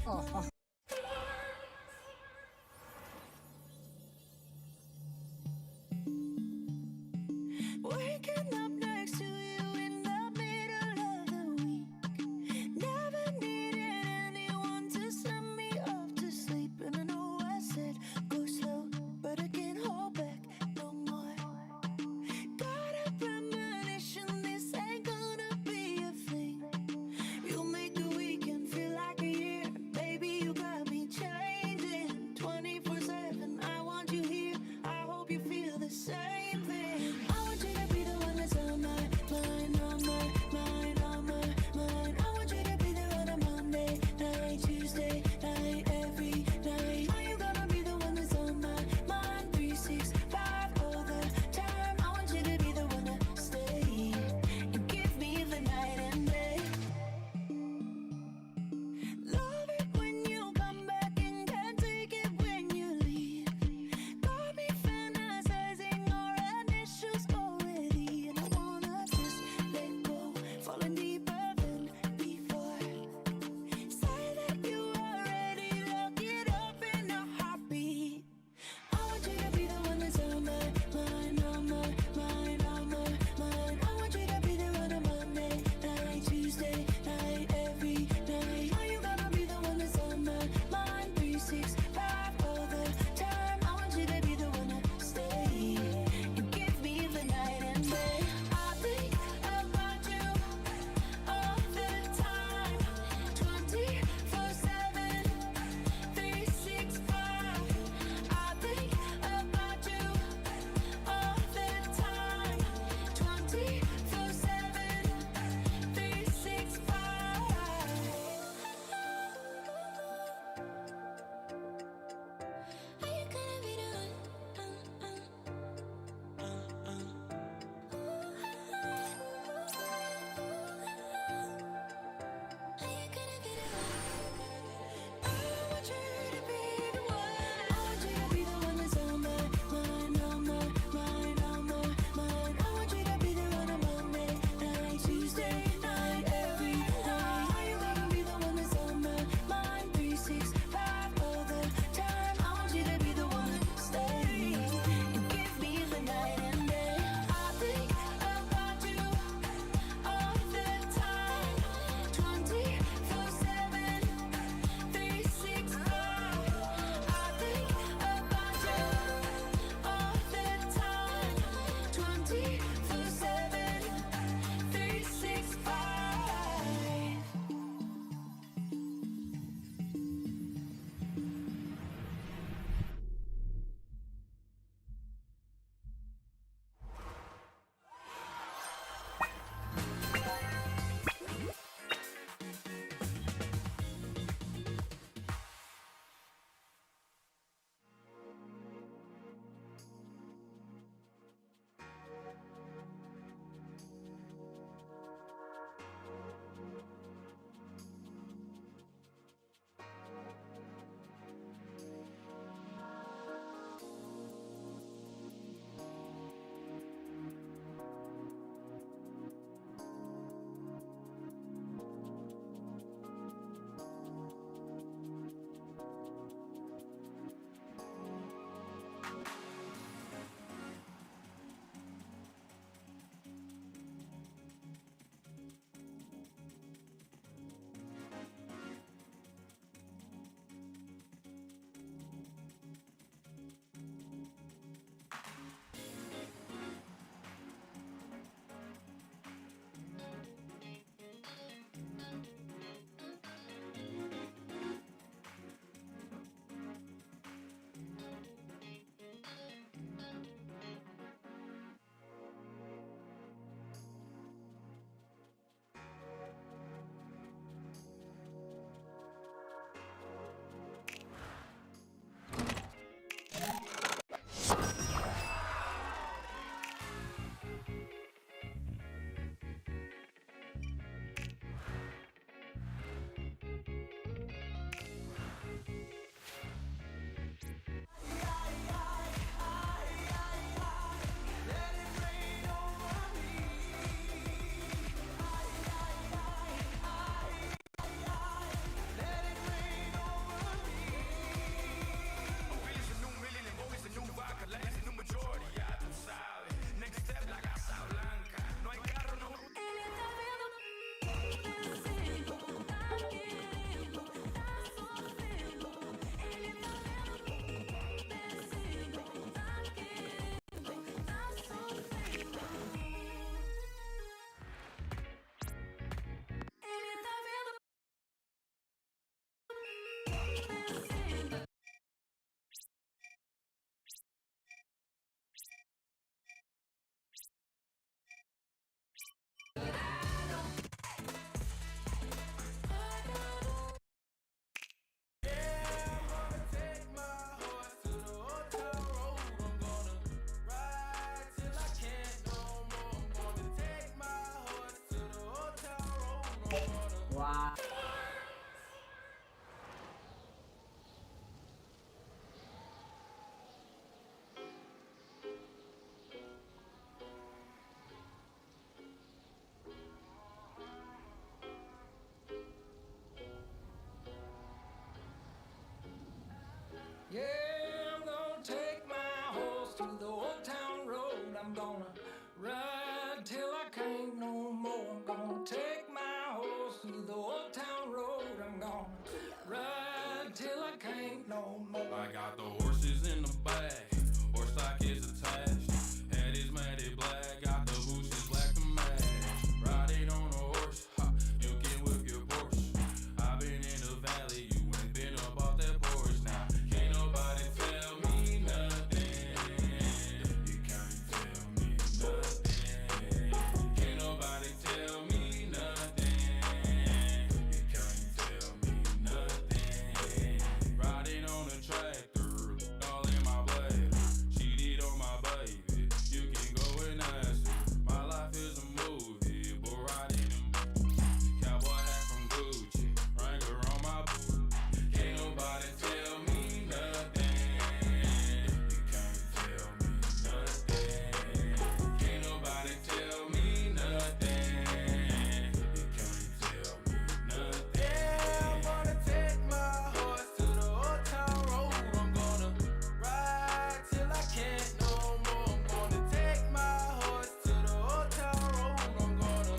Oh. Waking up next to you in the middle of the week. Never needed anyone to send me off to sleep. And I know I said go slow, but I can't hold back no more. Got a premonition this ain't gonna be a thing. You make the weekend feel like a year. Baby, you got me changing 24/7. I want you here. I hope you feel the same thing. I want you to be the one that's Yeah, I'm gonna take my horse to the old town road. I'm gonna ride till I can't no more. I'm gonna take my horse to the old town road. I'm gonna ride till I can't no more. I got the horses in the back, horse stock is attached. Head is matted black, got the bushes black to match. Riding on a horse, ha, you can whip your Porsche. I've been in the valley, you ain't been up off that porch. Now, can't nobody tell me nothing. You can't tell me nothing. Can't nobody tell me nothing. You can't tell me nothing. Riding on a tractor, all in my blade. Cheated on my baby, you can go and ask her. My life is a movie, but riding in cowboy hat from Gucci, Wrangler on my boot. Can't nobody tell me nothing. You can't tell me nothing. Can't nobody tell me nothing. You can't tell me nothing. Yeah, I'm gonna take my horse to the old town road. I'm gonna ride till I can't no more. I'm gonna take my horse to the old town road. I'm gonna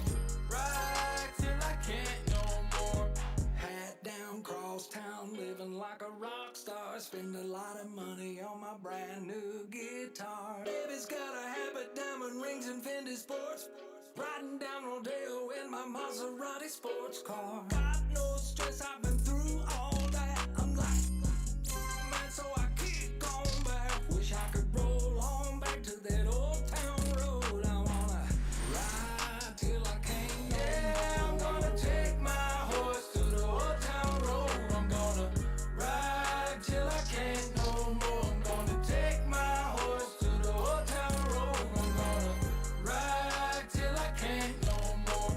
ride till I can't no more. Hat down, cross town, living like a rock star. Spend a lot of money on my brand new guitar. Baby's got a habit, diamond rings and Fendi sports. Riding down Rodeo in my Maserati sports car. Got no stress, I've been through all that. I'm like, man, so I kick on back. Wish I could roll on back to that old town road. I wanna ride till I can't no Yeah, I'm gonna take my horse to the old town road. I'm gonna ride till I can't no more. I'm gonna take my horse to the old town road. I'm gonna ride till I can't no more.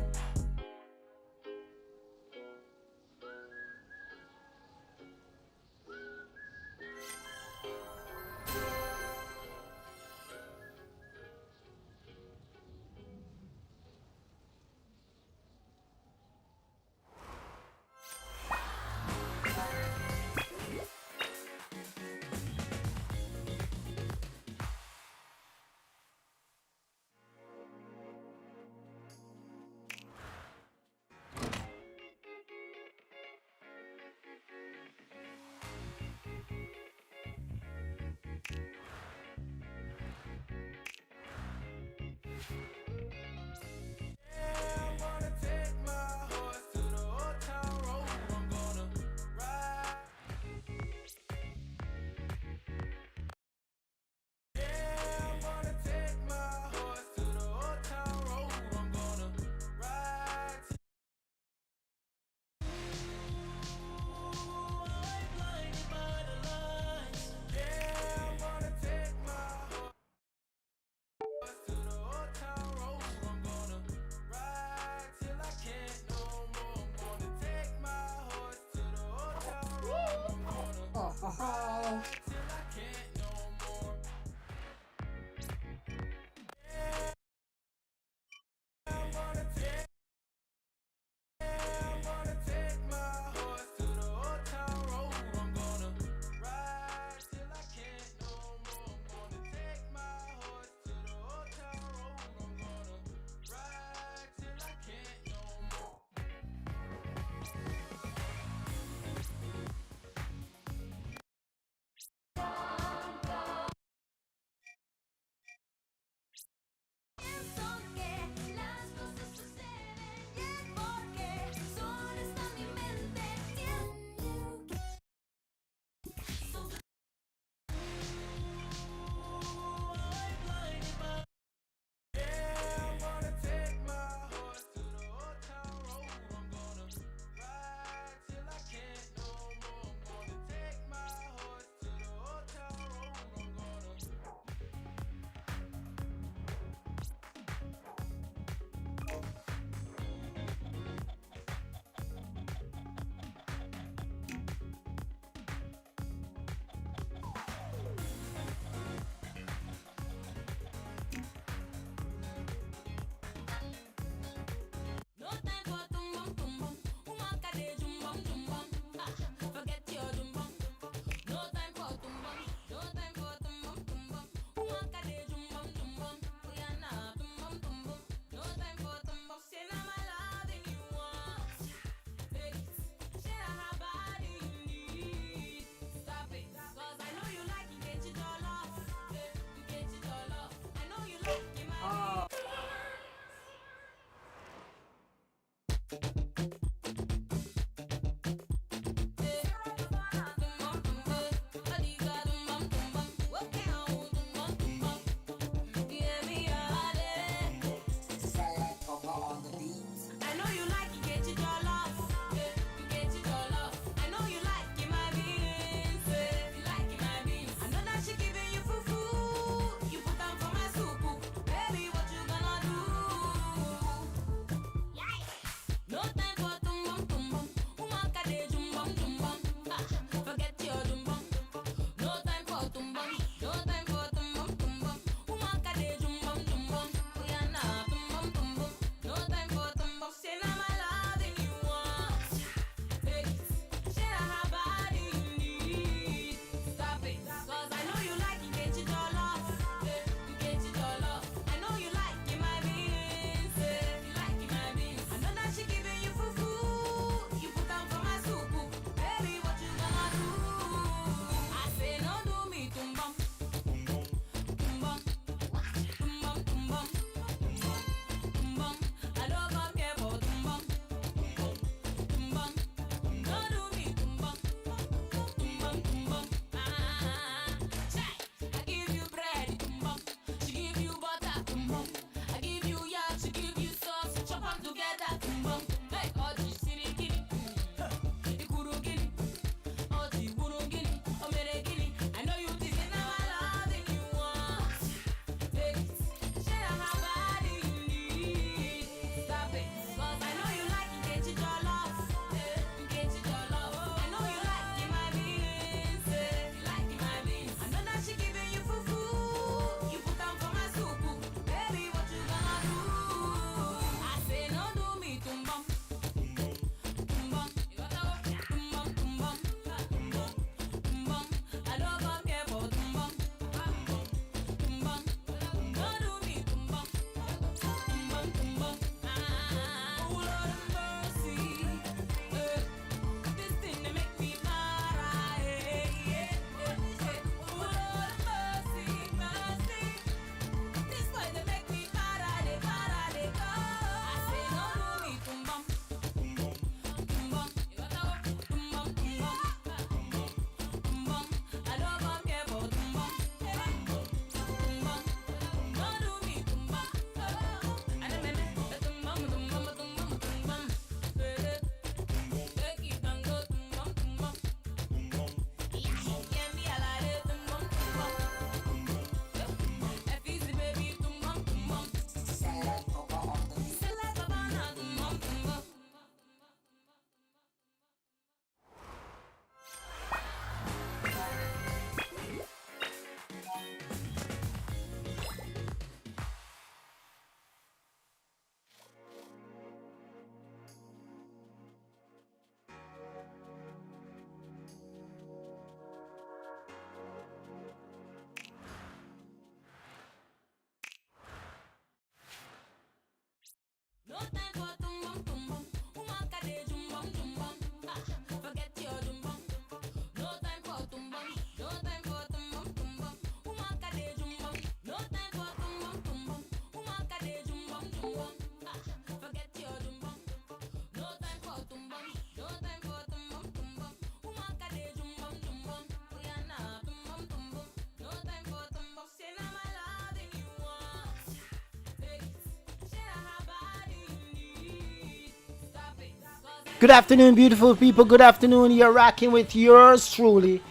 Good afternoon, beautiful people. Good afternoon. You're rocking with yours truly,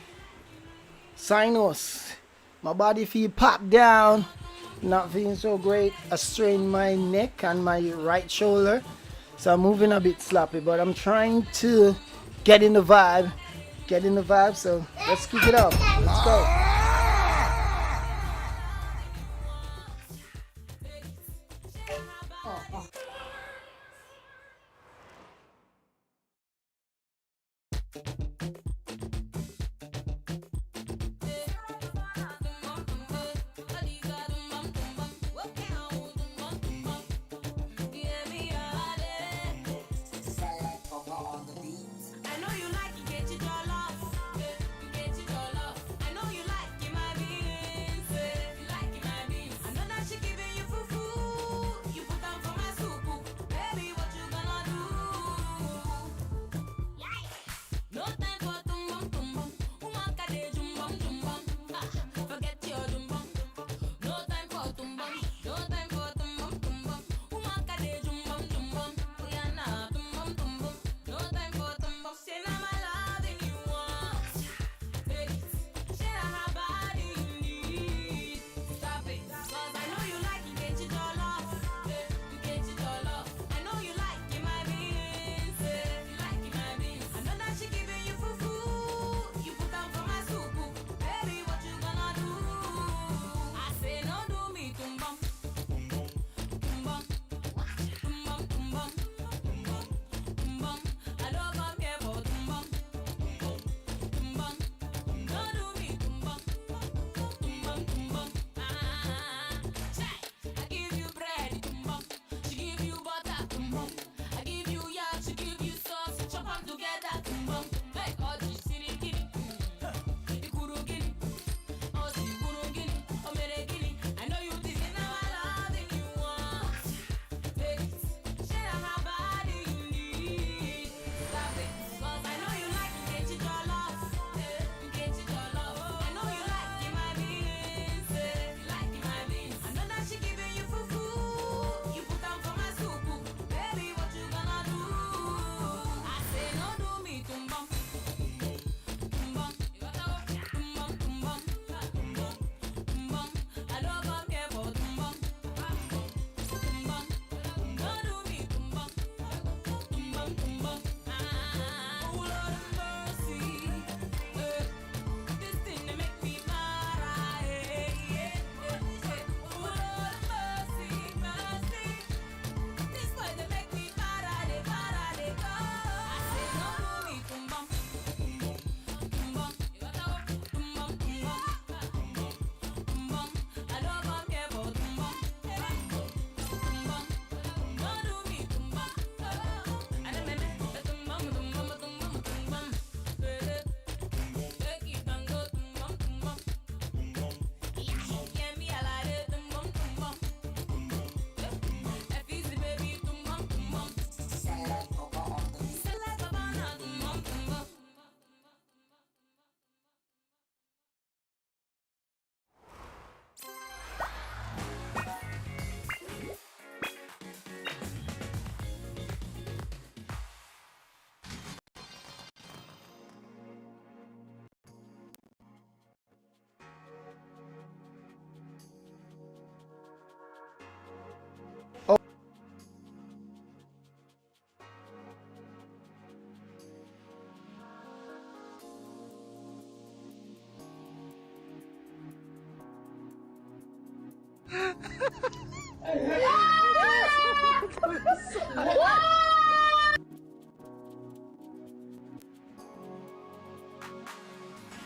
Sinus. My body feel popped down. Not feeling so great. I strained my neck and my right shoulder. So I'm moving a bit sloppy, but I'm trying to get in the vibe. Get in the vibe, so let's kick it up. Let's go.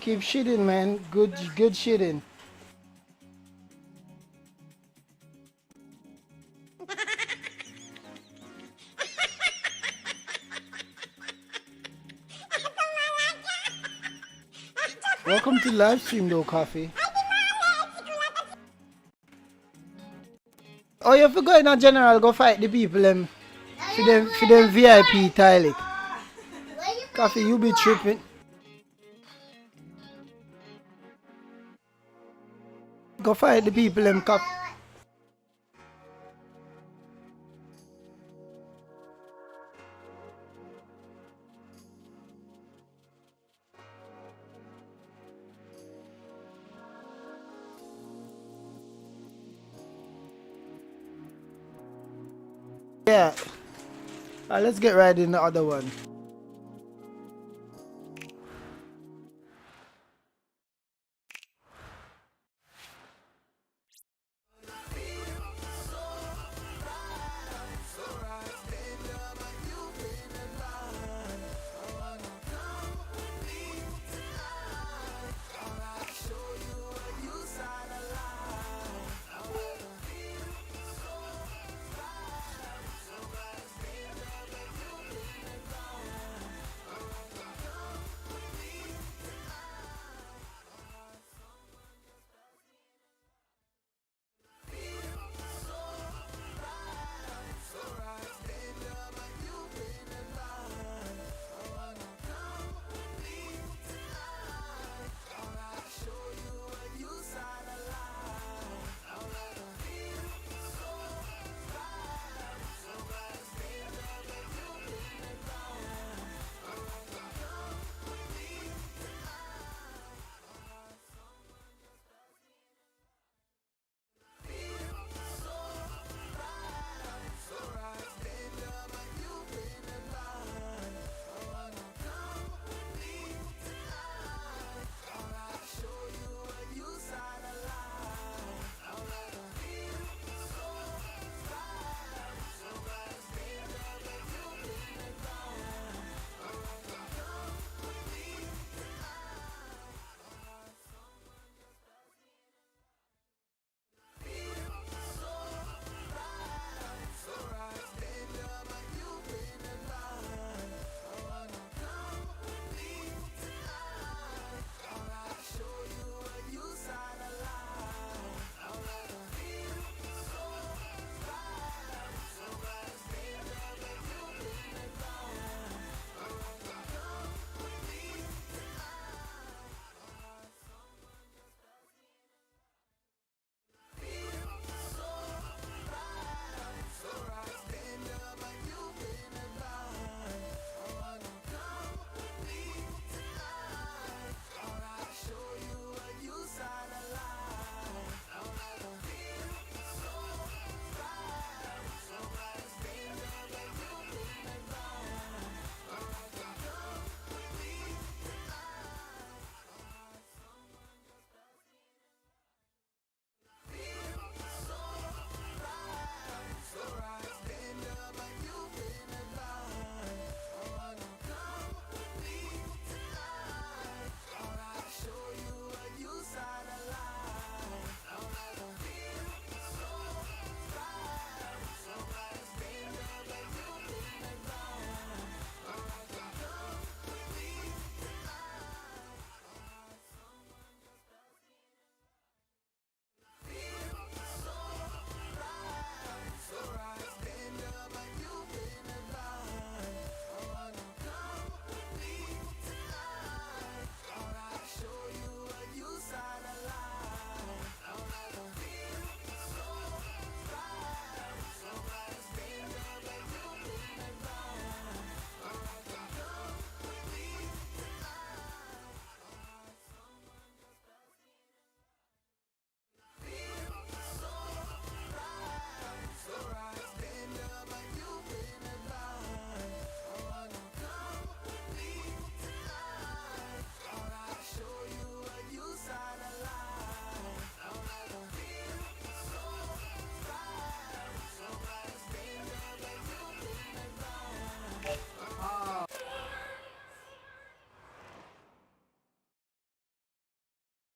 Keep shitting, man. Good shitting. Welcome to live stream though, Coffee. Oh, you have to go in a general, go fight the people for them VIP tile. Coffee, you be tripping. Go fight the people Coffee. Yeah. Let's get right in the other one.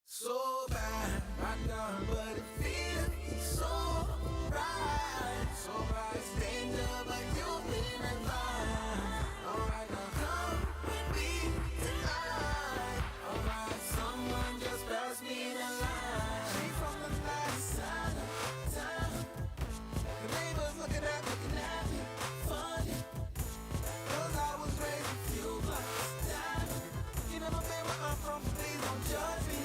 So bad, right down, but it feels so right. So right, stand up like you've been in line. Alright, now come with me tonight. Alright, someone just passed me the line. She from the last side of town. The neighbors looking at me funny. 'Cause I was raised a few blocks down. You never been where I'm from, please don't judge me.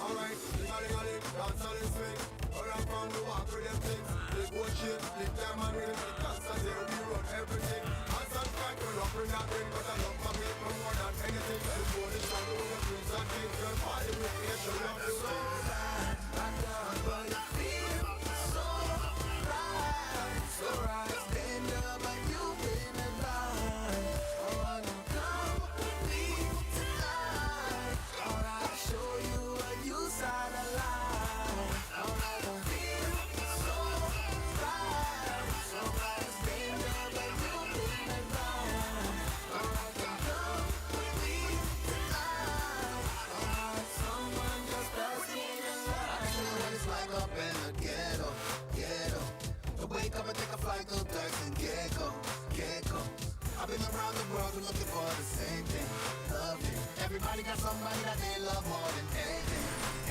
Alright, ling-a-ling-a-ling, dance on the swing. All I found the walk with them things. They go shit, lick them and ring. Cause I say we run everything. Hands on fire, we're not bring that ring. But I love my people more than anything. The phone is trying to the prince and king. Girl, party with me, show them the way. But it feels so right. So right, stand I've been around the world and looking for the same thing. Loving. Everybody got somebody that they love more than anything.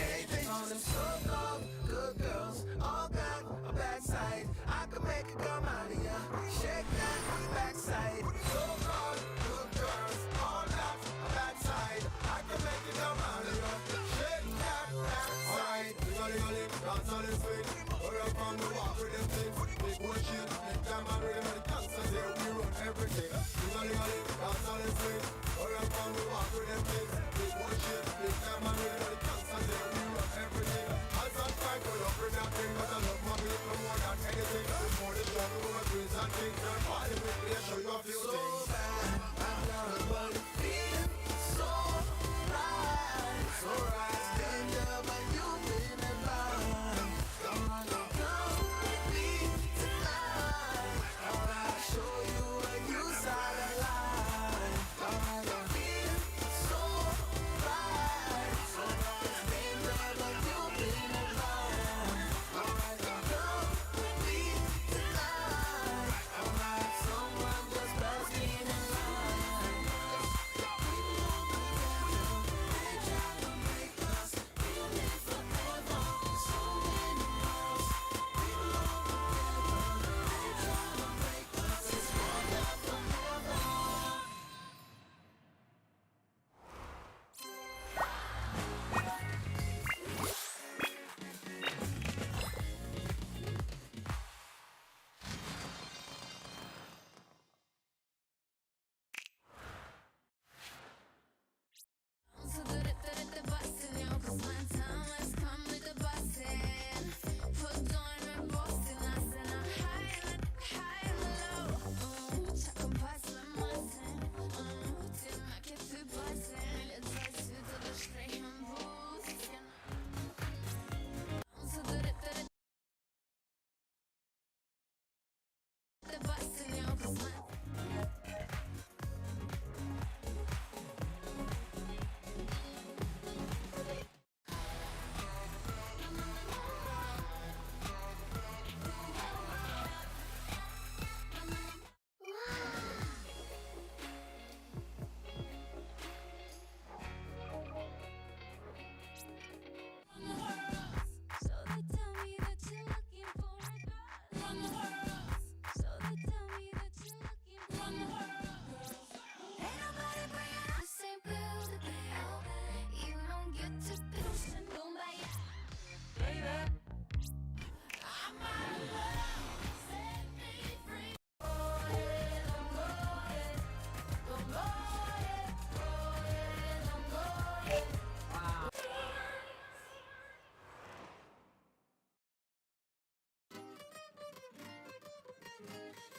Anything. All them so-called good girls, all got a bad side. I could make a girl out of ya. Shake that backside. So-called good girls, all got a bad side. I could make a girl out of ya. Shake that backside. Ling-a-ling-a-ling, dance on the swing. Hurry up on the walk with them things. Big bullshit, big time and rhythm and the dancers here. We run everything. Ling-a-ling-a-ling, dance on the swing. Hurry up on the walk with them things. Big bullshit, big time and rhythm and the dancers here. We run everything. As I try to love bring that thing, but I love my people more than anything. Before the struggle, we're twins and things. They're party with me, I show you a few things. So bad, I'm not but it feels so right. So right, stand up and you've been in line. Come on, come with me tonight. I wanna show you a new side of life. Come on, feel so right. So right, stand up and you've been in line. Alright, come with me tonight. Alright, someone just pass me in line. We belong together. They try to make us. We'll live forever. So many miles. We belong together. They try to break us. It's one love forever. So good at the bustin', yo, 'cause my time has come with the bustin'. Put on my Boston, I said I'm high and low. Çakın paslanmasın, till I get to bustin'. Millet sütü da straight boost. So good at the bustin', yo, 'cause my So they tell me that you're looking for a girl. So they tell me that you're looking for a girl. Ain't nobody bringing the same bill to bill. You don't get to bill sin kumbaya, baby. I'm out of love, set me free. Oh yeah, don't go yet, don't go yet, oh yeah, don't go yet.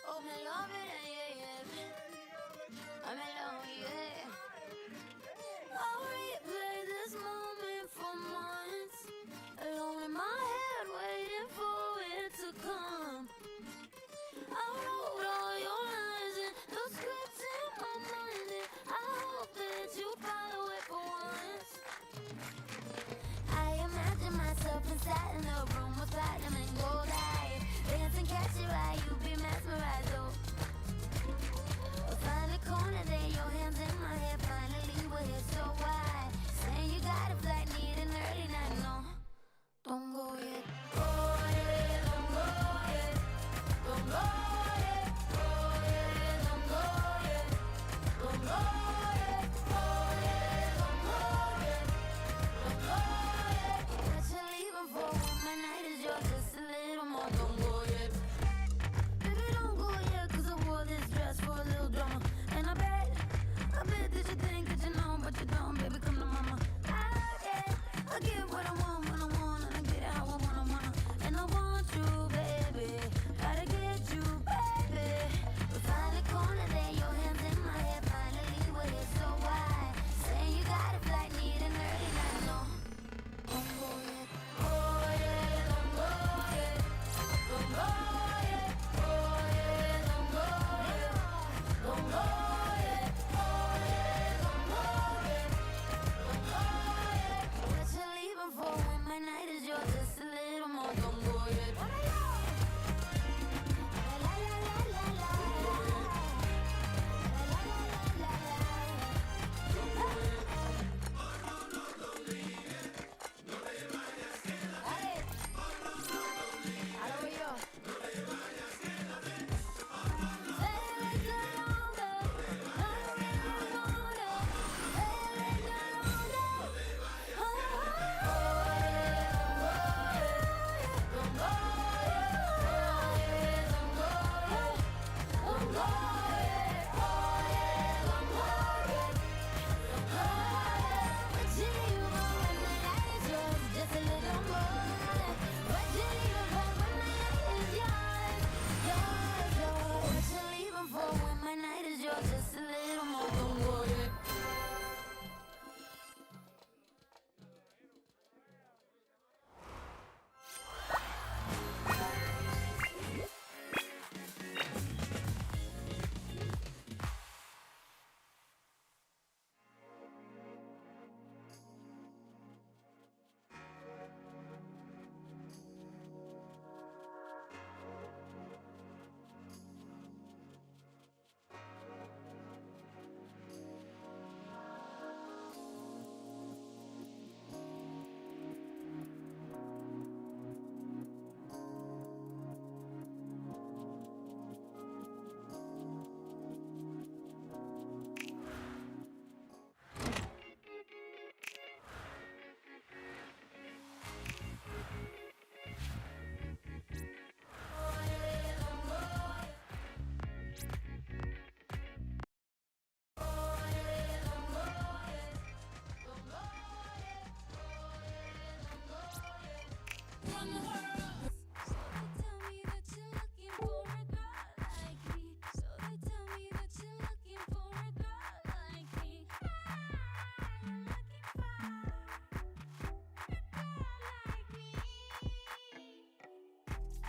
Oh, me love it, yeah, yeah. I'm alone, yeah. I'll replay this moment for months. Alone in my head, waiting for it to come. I wrote all your lines and the scripts in my mind, and I hope that you follow it for once. I imagine myself inside in a room with platinum and gold eyes. Dance and catch your eye, you be mesmerized, oh. Find a corner there, your hands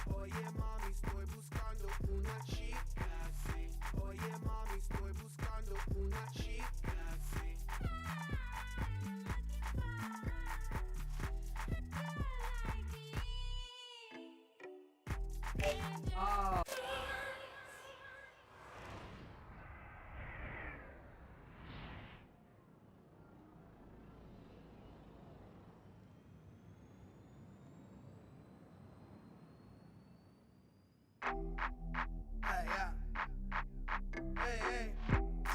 Oye mami, estoy buscando una chica, sí. Oye mami, estoy buscando una chica, sí. Hey, yeah. Hey, hey.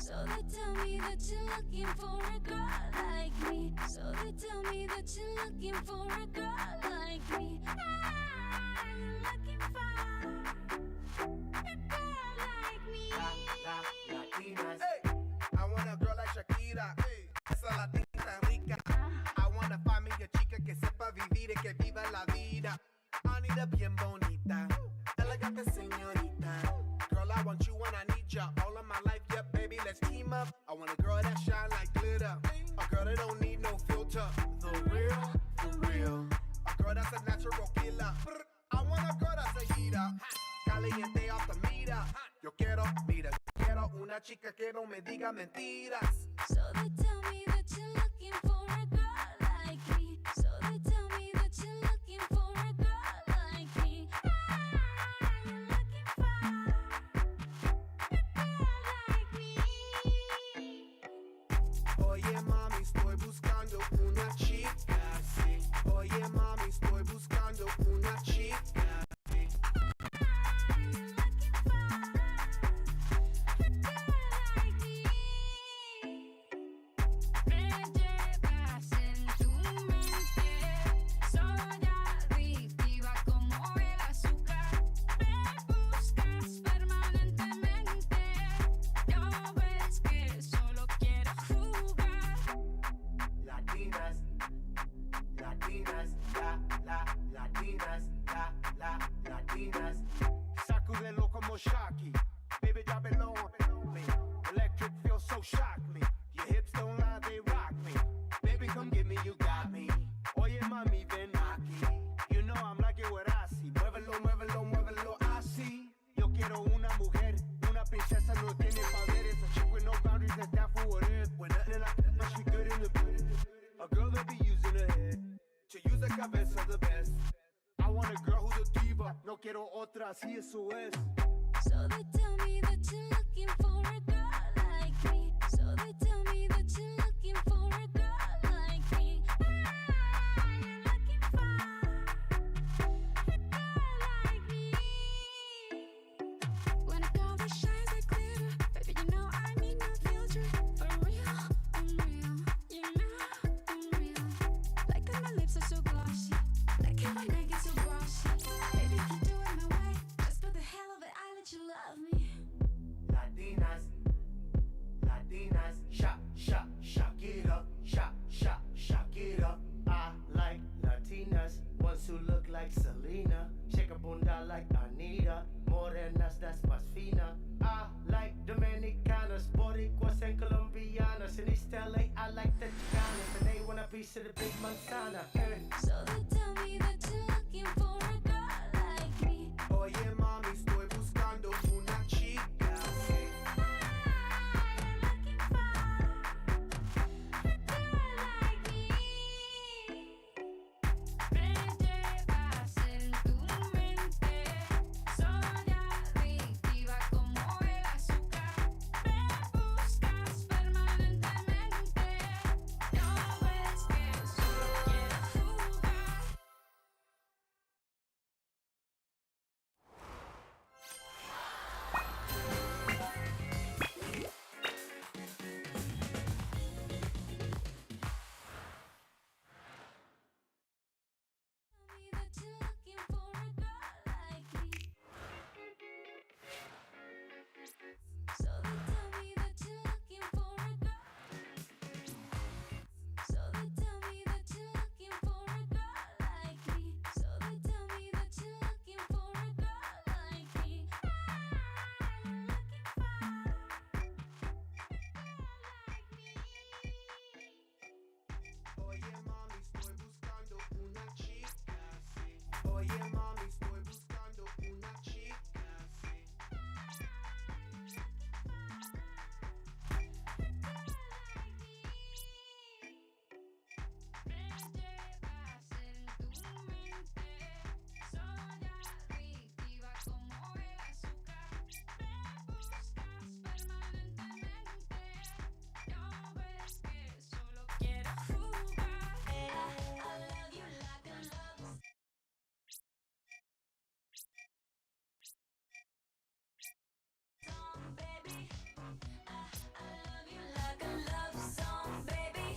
So they tell me that you're looking for a girl like me. So they tell me that you're looking for a girl like me. I'm looking for a girl like me. Latinas. Hey, I want a girl like Shakira. Hey, esa latina tan rica. I want to find me a chica que sepa vivir y que viva la vida. Anita bien bonita, elegante señorita. Girl, I want you and I need ya all of my life. Yeah, baby, let's team up. I want a girl that shine like glitter, a girl that don't need no filter. The real, for real. A girl that's a natural killer. I want a girl that's a heater, caliente off the meter. Yo quiero, mira, quiero una chica que no me diga mentiras. So they tell me that you're looking for a girl like me. So they tell me that you're looking for a girl like me. I'm looking for a girl like me. Oye mami, estoy buscando una chica, sí. Oye mami, estoy buscando una chica, sí. Me llevas en tu mente, soy adictiva como el azúcar. Me buscas permanentemente, ya ves que solo quiero jugar. Latinas, latinas, latinas. Sacudelo como Shocky, baby drop it low on me. Electric feels so shock me. Your hips don't lie, they rock me. Baby, come get me, you got me. Oye mami, ven aquí. You know I'm like it what I see. Muévelo, muévelo, muévelo así. Yo quiero una mujer, una princesa no tiene poderes. A chick with no boundaries that's down for what is. When nothing in la she good in the bed. A girl that be using her head to use the cabeza the best. I want a girl who's a diva. No quiero otra, así eso es. So they tell me that you're looking for a girl like me. So they tell me that you're looking for a girl like me. I'm looking for a girl like me. mía, morenas das más finas. I like Dominicanas, Boricuas and Colombianas. In East LA, I like the Chicanas, and they want a piece of the big manzana. So they tell me that you're looking for a girl like me. Oye mami, estoy buscando una chica. Sí. You're looking for a girl like me. Prende paz en tu mente, soy adictiva como el azúcar. Me buscas permanentemente, no ves que solo quiero jugar. Tell me that you're looking for a girl like me. So they tell me that you're looking for a girl. So they tell me that you're looking for a girl like me. So they tell me that you're looking for a girl like me. You're looking for a girl like me. Oye mami, estoy buscando una chica. Sí. Oye mami, estoy buscando una chica. Sí. Prende paz en tu mente, soy adictiva como el azúcar. Me buscas permanentemente, no ves que solo quiero jugar. I love you like a love song, baby. I love you like a love song, baby.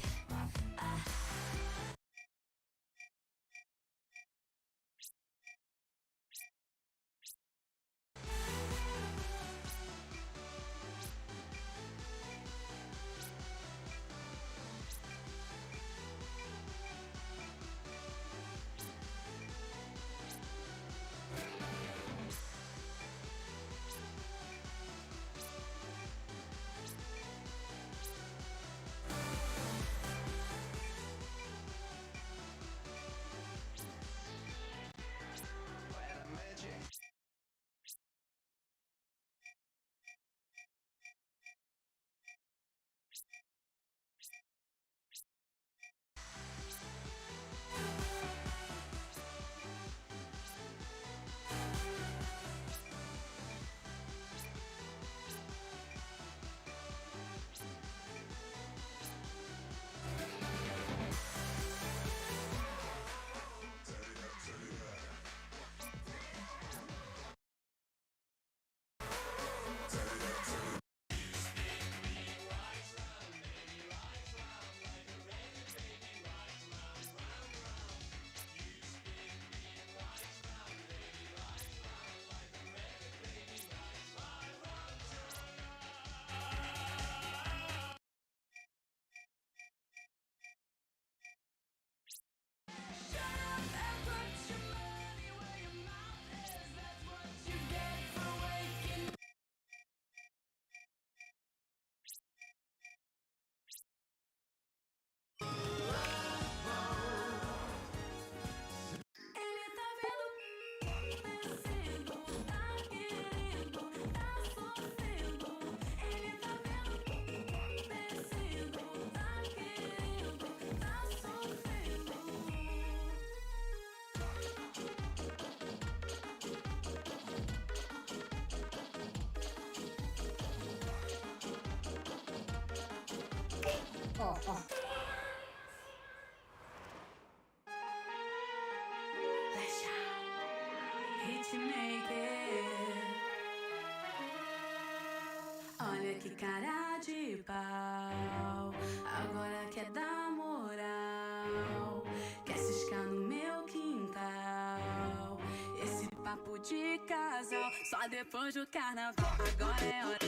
Olha que cara de pau, agora quer dar moral, quer ciscar no meu quintal. Esse papo de casal, só depois do carnaval. Agora é hora,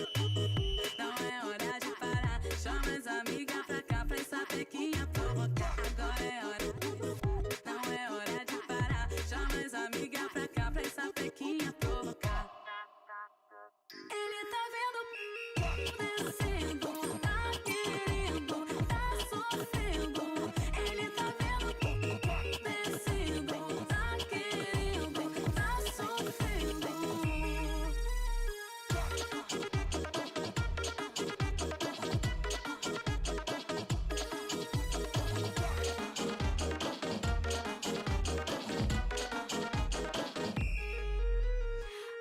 não é hora de parar. Chama as amigas pra cá pra essa pequinha provocar. Agora é hora, não é hora de parar. Chama as amigas pra cá pra essa pequinha provocar. descendo, tá querendo, tá sofrendo. Ele tá vendo, descendo, tá querendo, tá sofrendo.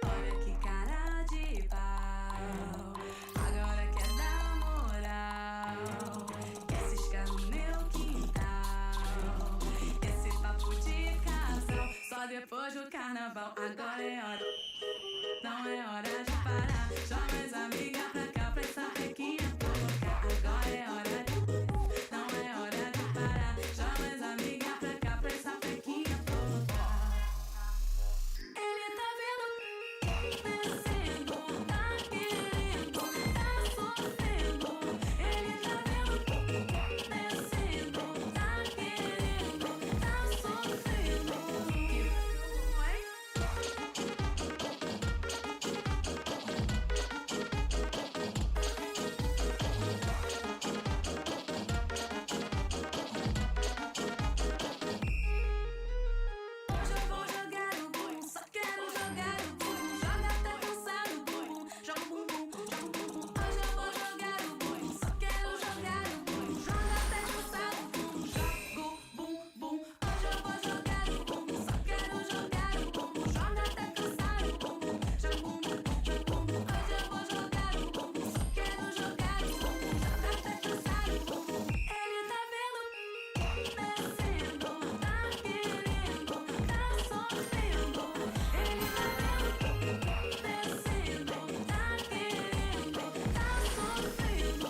Olha que cara de pau, agora quer dar moral. Quer ciscar no meu quintal, esse papo de casal só depois do carnaval. Agora é hora, não é hora de parar. Chama as amigas pra cá pra essa pequinha colocar. Agora é hora, não é hora de parar. Chama as amigas pra cá pra essa pequinha colocar. Ele tá vendo, descendo, tá querendo, tá sofrendo. Ele tá vendo, descendo, tá querendo, tá sofrendo. Que foi? Hoje eu vou jogar o bumbum, só quero jogar o bumbum. Joga até cansar o bumbum, joga o bumbum, joga o bumbum. Hoje eu vou jogar o bumbum, só quero jogar o bumbum. Joga até cansar o bumbum, joga o bumbum. Hoje eu vou jogar o bumbum, só quero jogar o bumbum. Joga até cansar o bumbum, joga o bumbum, joga o bumbum. Hoje eu vou jogar o bumbum, só quero jogar o bumbum. Joga até cansar o bumbum. Ele tá vendo, descendo, tá querendo, tá sofrendo. Ele tá vendo, descendo, tá querendo, tá sofrendo.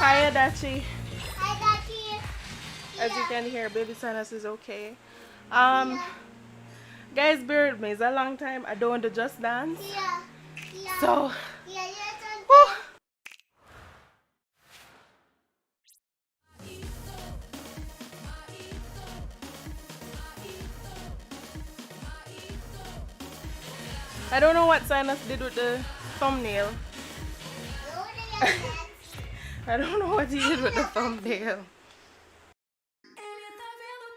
Hi, Adachi. As you can hear, baby Sinus is okay. Guys, bear with me. It's a long time I don't want to just dance. So, whew. I don't know what Sinus did with the thumbnail. I don't know what he did with the thumbnail. Ele tá vendo,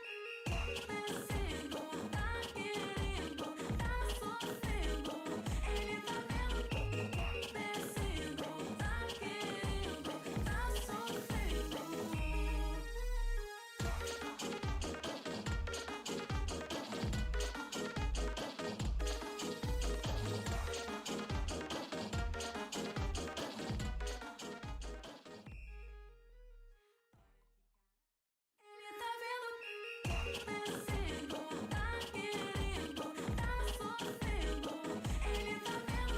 descendo, tá querendo, tá sofrendo. Ele tá vendo, descendo, tá querendo, tá sofrendo. Ele tá vendo, descendo, tá querendo, tá sofrendo. Ele tá vendo,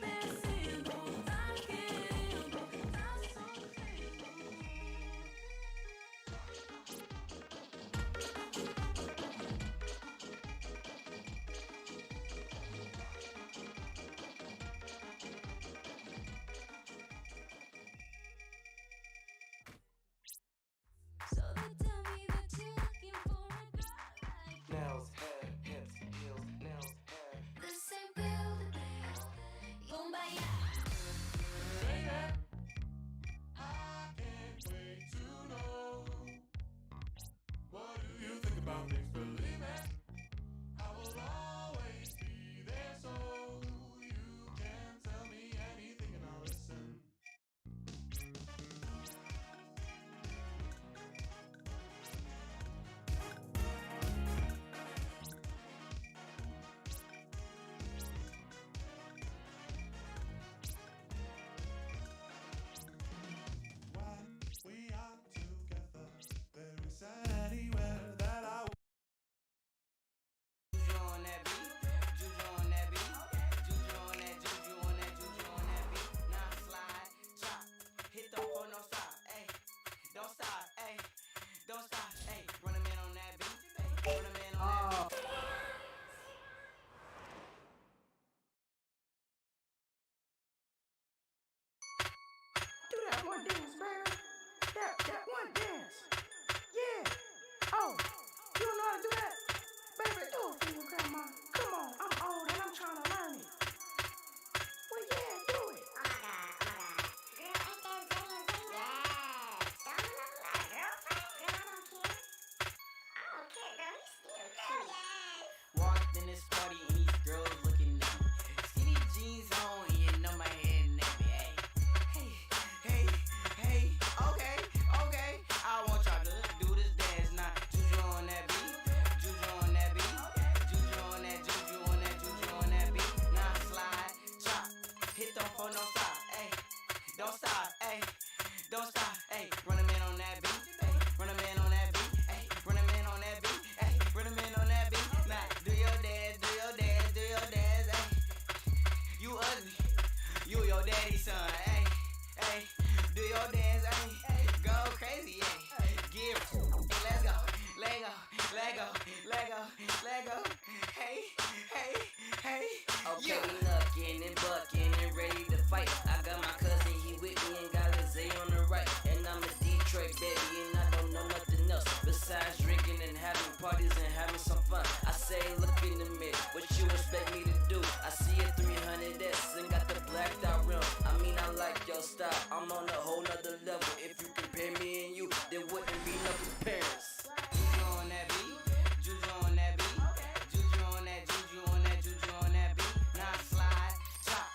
descendo, tá querendo, tá sofrendo. So they tell me that you're looking for a girl like Nails, hair, hips, heels, nails, hair. the same building. Kumbaya. What do you think about things? Believe it, I will always be there, so you can tell me anything and I'll listen. When we are together, there isn't anywhere that I Juju on that beat, juju on that beat, juju on that, juju on that, juju on that beat. Now slide, chop, hit the floor, no stop, ayy, don't stop, ayy, don't stop, ayy. Run a man on that beat, ayy, run a man on that beat. Do that one dance, baby. That one dance. Oh, you don't know how to do that? Baby, do it for your grandma. Come on, I'm old and I'm trying to learn it. Well, yeah, do it. Oh my god, oh my god. Girl, ain't that Zay and Zay? Yes. Don't you love that girlfriend? Girl, I don't care. I don't care, girl. He's still cute. Yes. Walked in this party and these girls looking at me. Skinny jeans on and you know my head nappy. Hey, hey, hey, okay, okay. I want y'all to do this dance now. Juju on that beat, juju on that beat, juju on that, juju on that, juju on that beat. Now slide, chop, hit the phone, don't stop, ayy, don't stop, ayy, don't stop, ayy. Run a man on that beat, ayy, run a man on that beat, ayy, run a man on that beat, ayy, run a man on that beat. Now do your dance, do your dance, do your dance, ayy. You ugly, you your daddy's son, ayy, ayy. Do your dance, ayy, go crazy, ayy. Give, let's go, let go, let go, let go, let go. Hey, hey, hey. Okay, we knuckin' and buckin' and ready to fight. I got my cousin, he with me and got a Zay on the right. And I'm a Detroit baby and I don't know nothing else besides drinking and having parties and having some fun. I say, look in the mirror, what you expect me to do? I see a 300S and got the blacked out rim. I mean, I like your style, I'm on a whole nother level. If you compare me and you, there wouldn't be no comparison. Juju on that beat, juju on that beat, juju on that, juju on that, juju on that beat. Now slide, chop,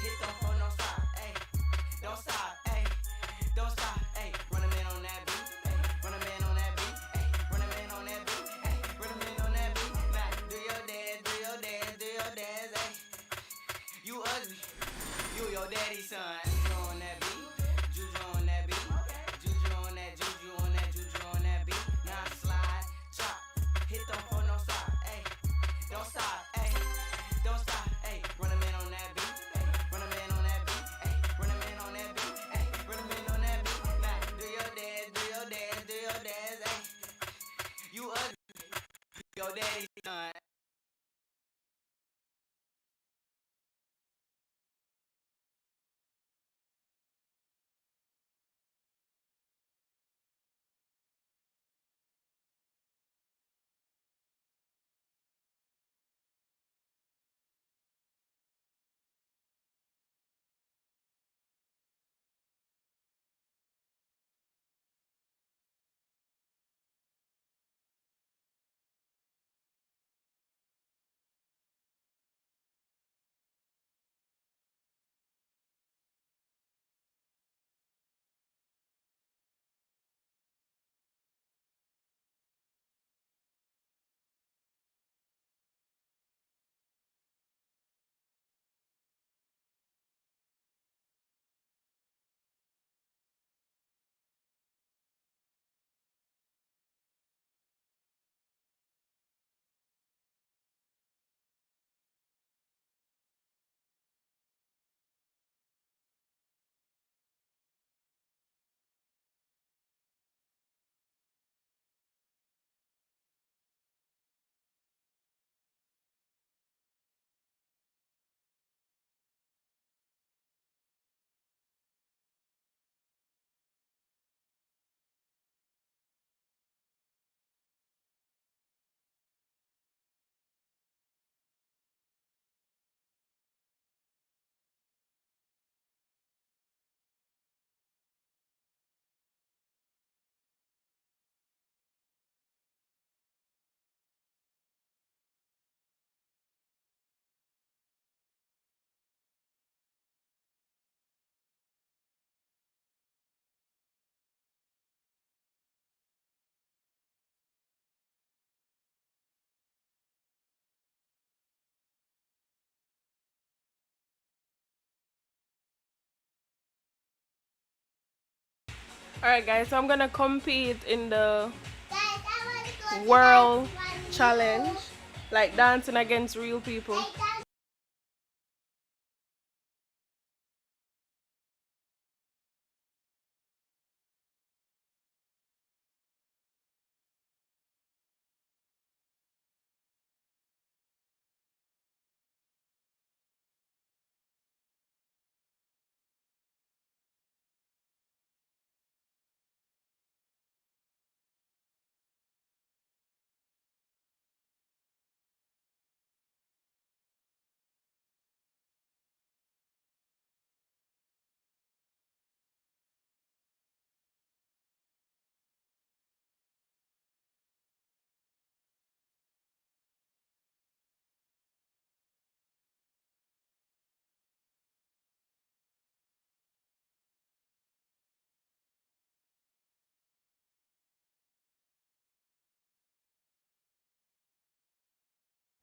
hit the phone, don't stop, ayy, don't stop, ayy, don't stop, ayy. Run a man on that beat, ayy, run a man on that beat, ayy, run a man on that beat, ayy, run a man on that beat. Now do your dance, do your dance, do your dance, ayy. You ugly, you your daddy's son. Juju on that beat, juju on that beat, juju on that, juju on that, juju on that beat. Now slide, chop, hit the phone, don't stop, ayy, don't stop, ayy, don't stop, ayy. Run a man on that beat, ayy, run a man on that beat, ayy, run a man on that beat, ayy, run a man on that beat. Now do your dance, do your dance, do your dance, ayy. You ugly, your daddy's son. Alright, guys, so I'm gonna compete in the world challenge, like dancing against real people.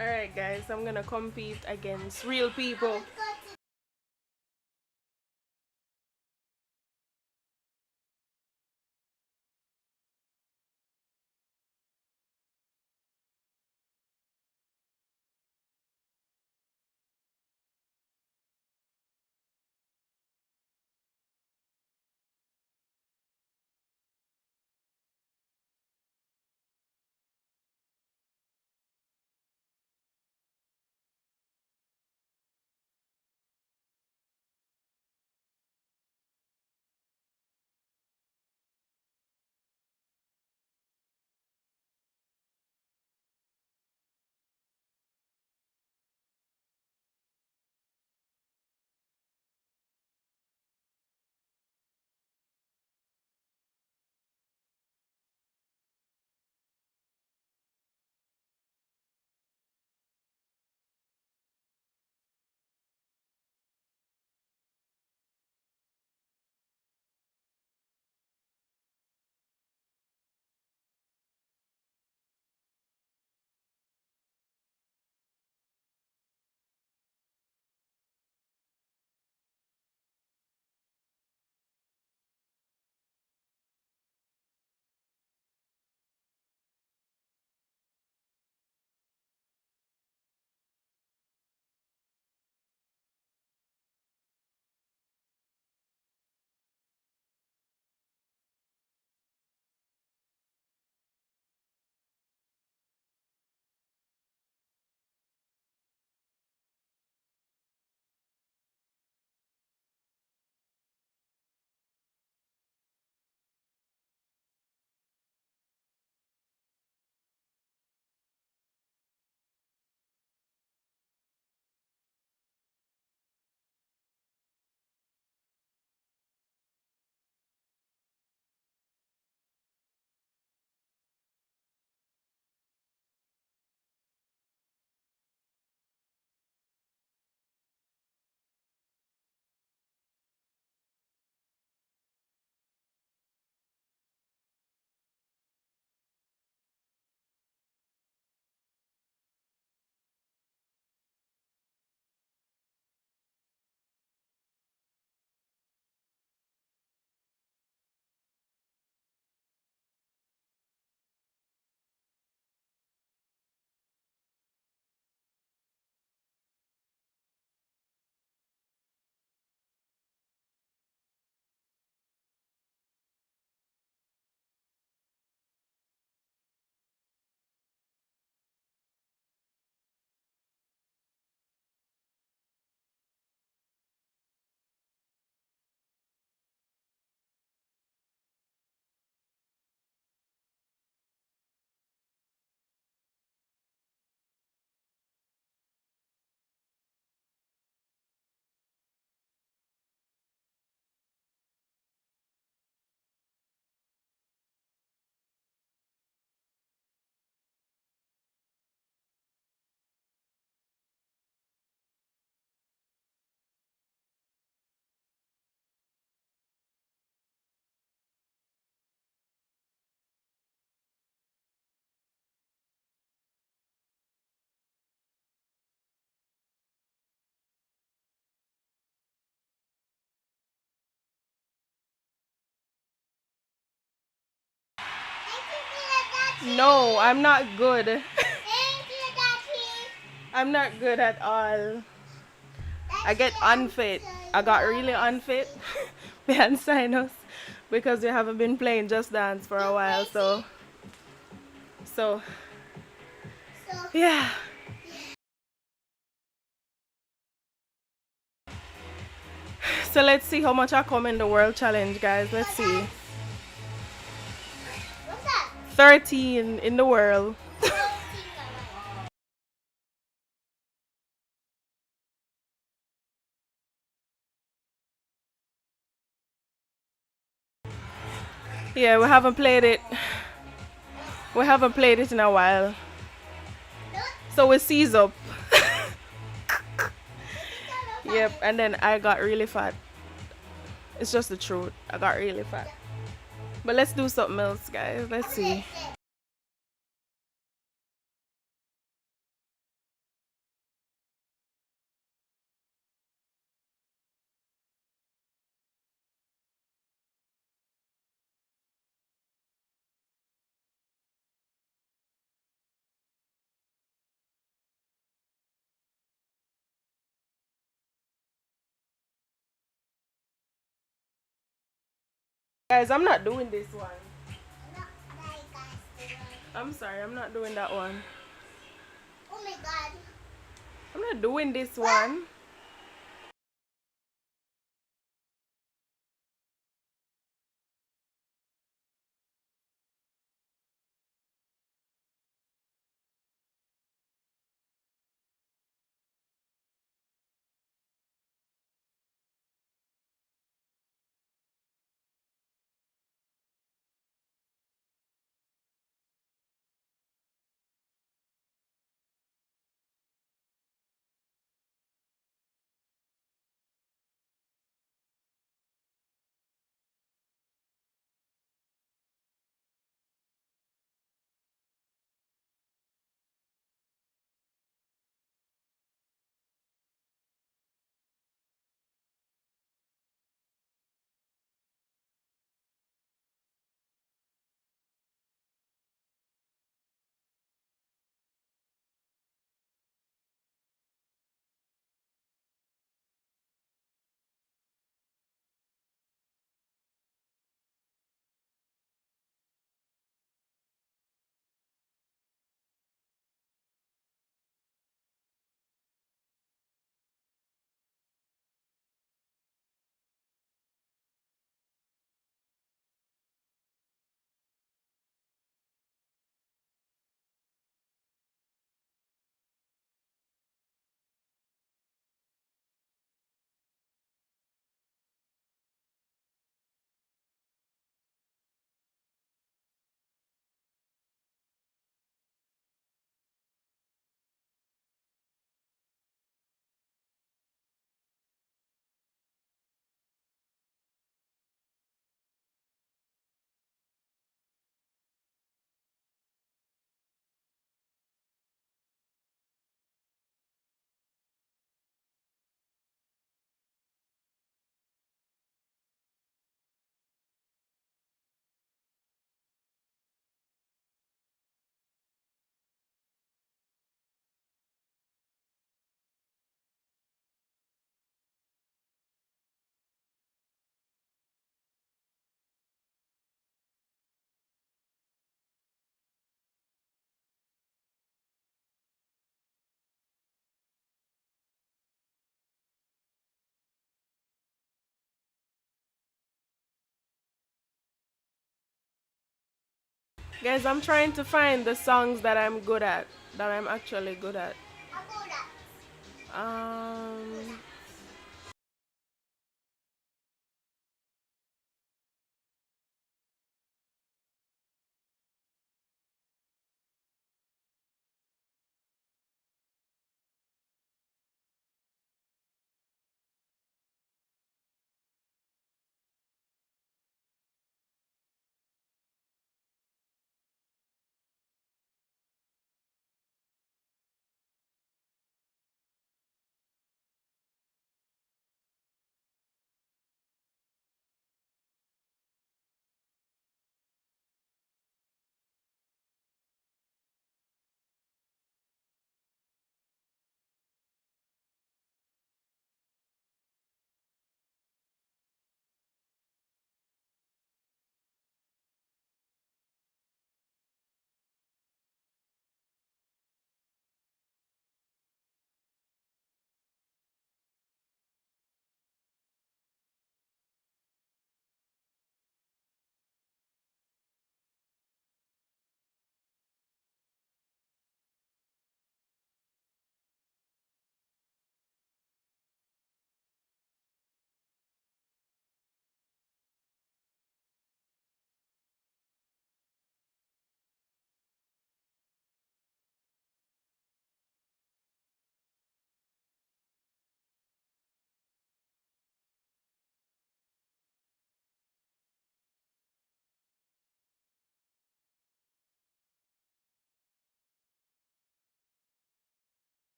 Alright guys, I'm gonna compete against real people. No, I'm not good. Thank you, Daddy. I'm not good at all. I get unfit. I got really unfit behind Sinus because we haven't been playing Just Dance for a while. So yeah. So let's see how much I come in the World Challenge, guys. Let's see. What's that? 13 in the world. Yeah, we haven't played it. We haven't played it in a while. So we seize up. Yep, and then I got really fat. It's just the truth. I got really fat. But let's do something else, guys. Let's see. Guys, I'm not doing this one. No, that guys. I'm sorry, I'm not doing that one. Oh my god. I'm not doing this one. Guys, I'm trying to find the songs that I'm good at, that I'm actually good at. I'll go that. Um,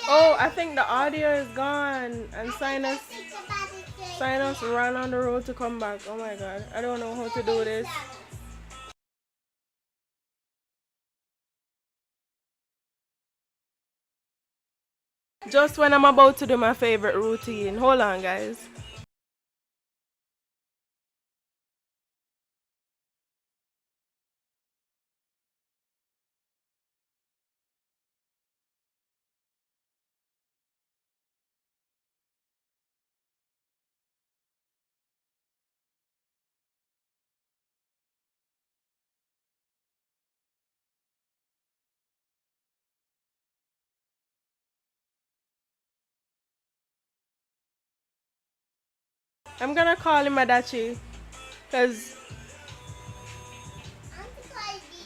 Oh, I think the audio is gone and Sinus ran on the road to come back. Oh my god. I don't know how to do this. Just when I'm about to do my favorite routine. Hold on, guys. I'm gonna call him Adachi because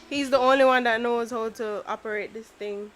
he's the only one that knows how to operate this thing.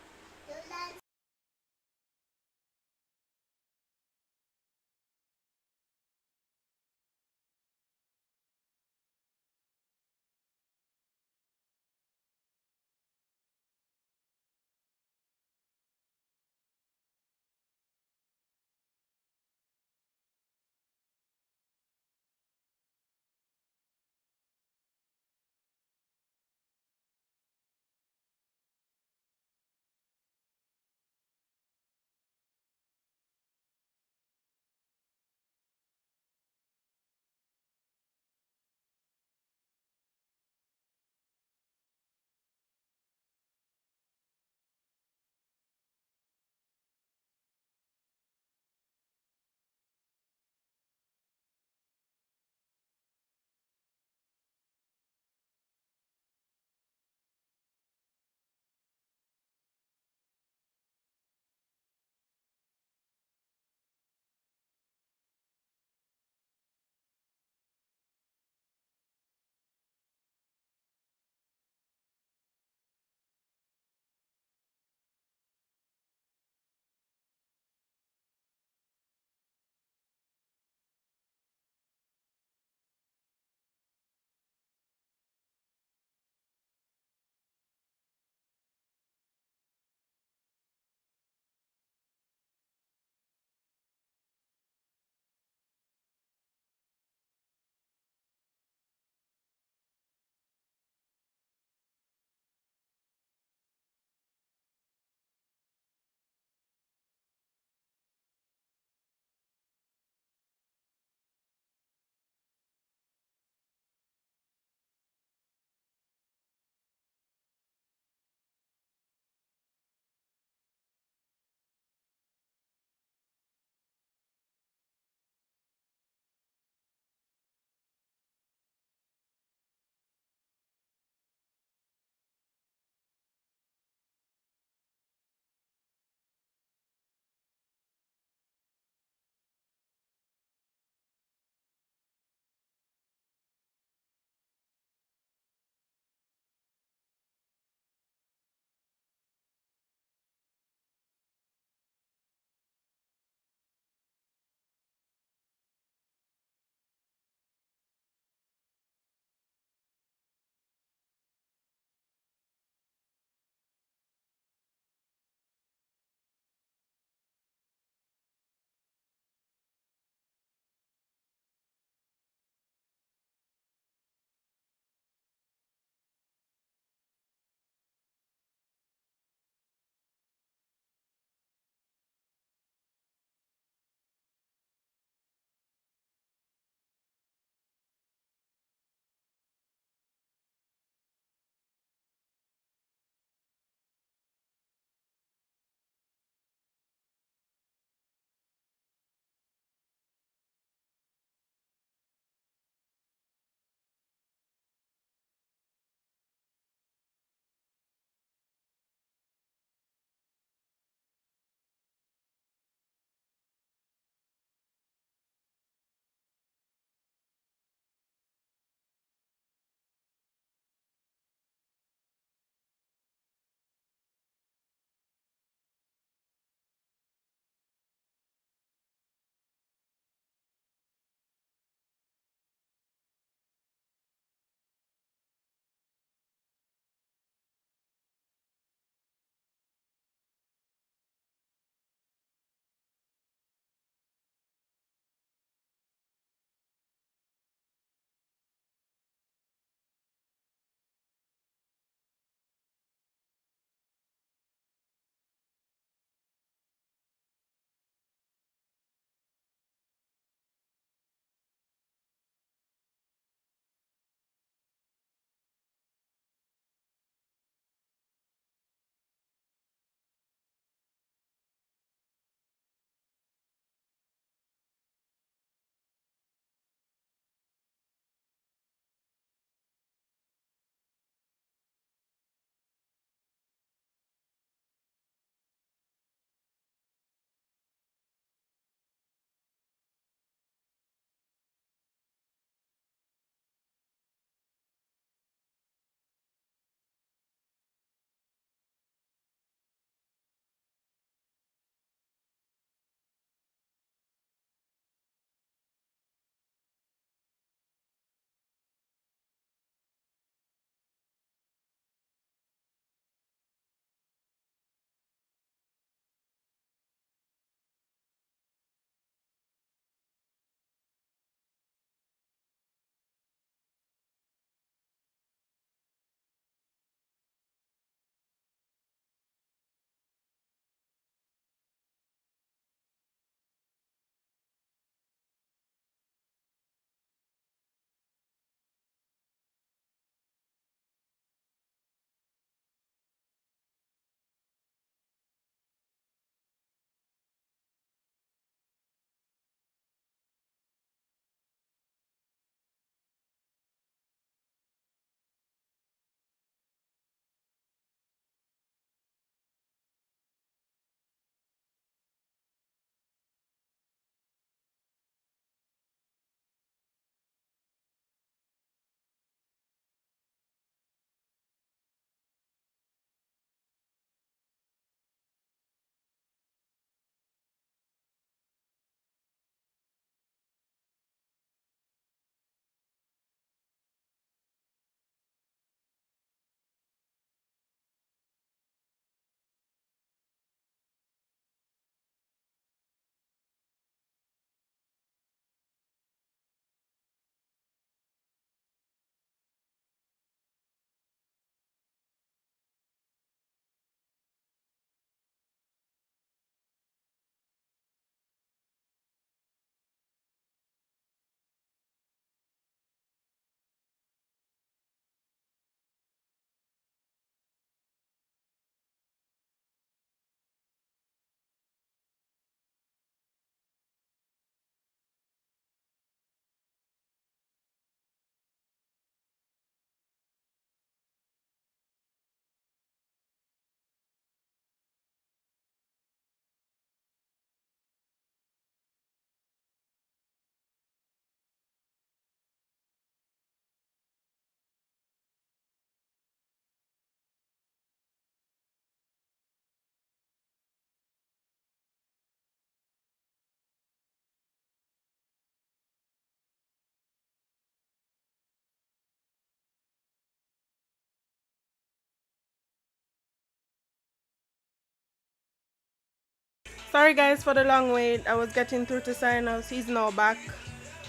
Sorry guys for the long wait. I was getting through to Sinus. He's now back.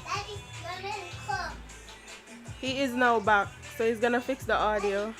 Daddy's gonna come. He is now back. So he's gonna fix the audio.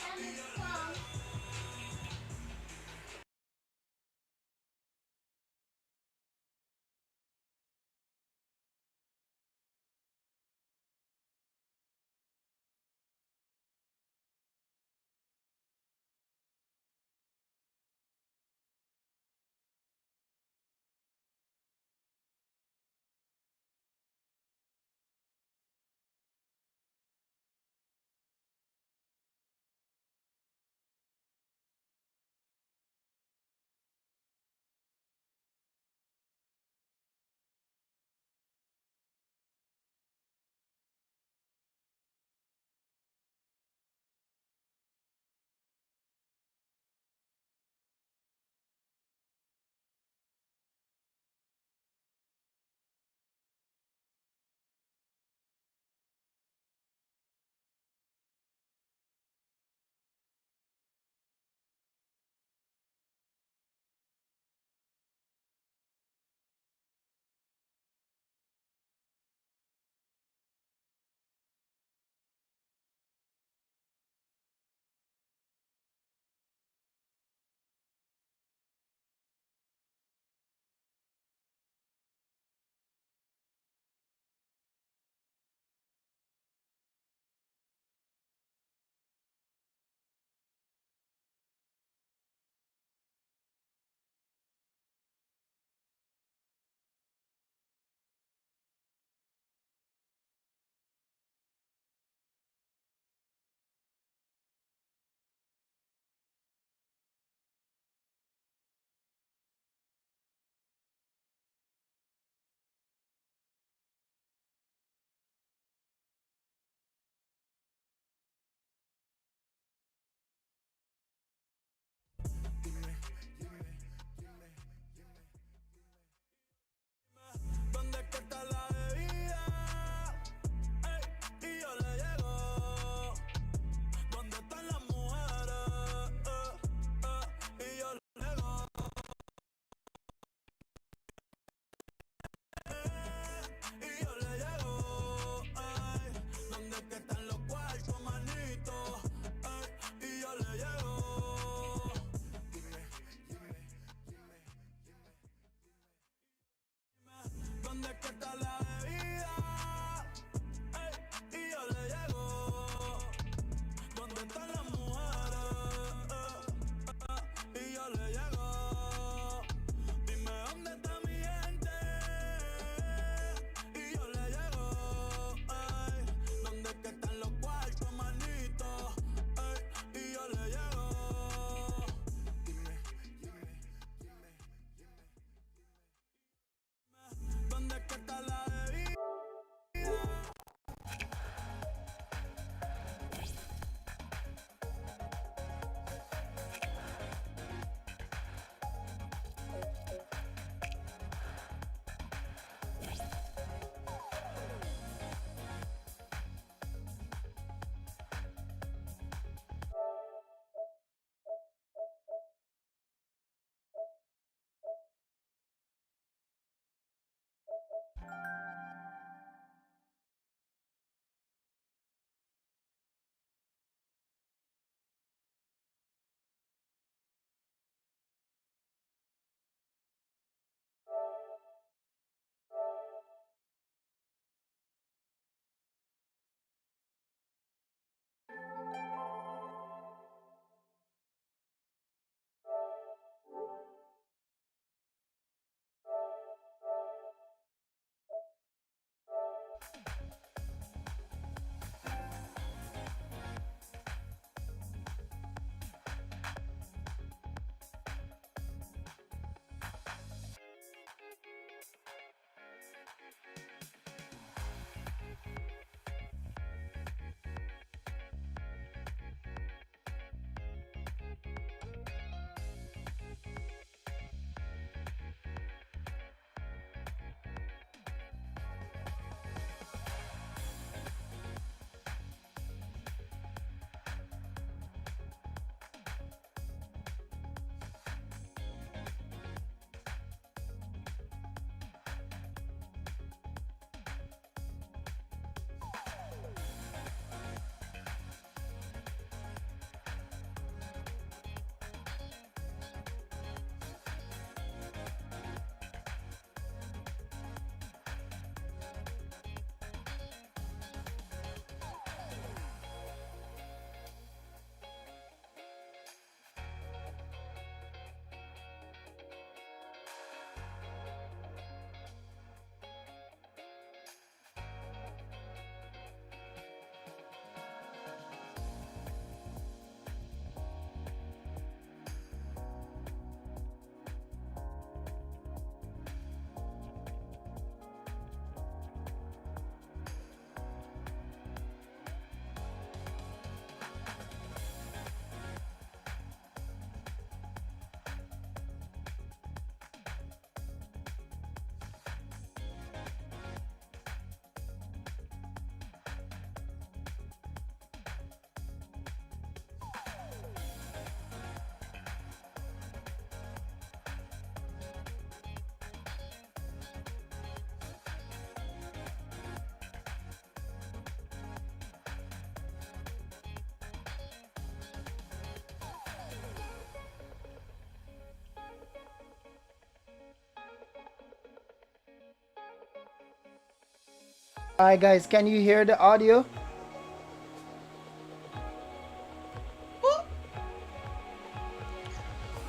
Alright guys, can you hear the audio?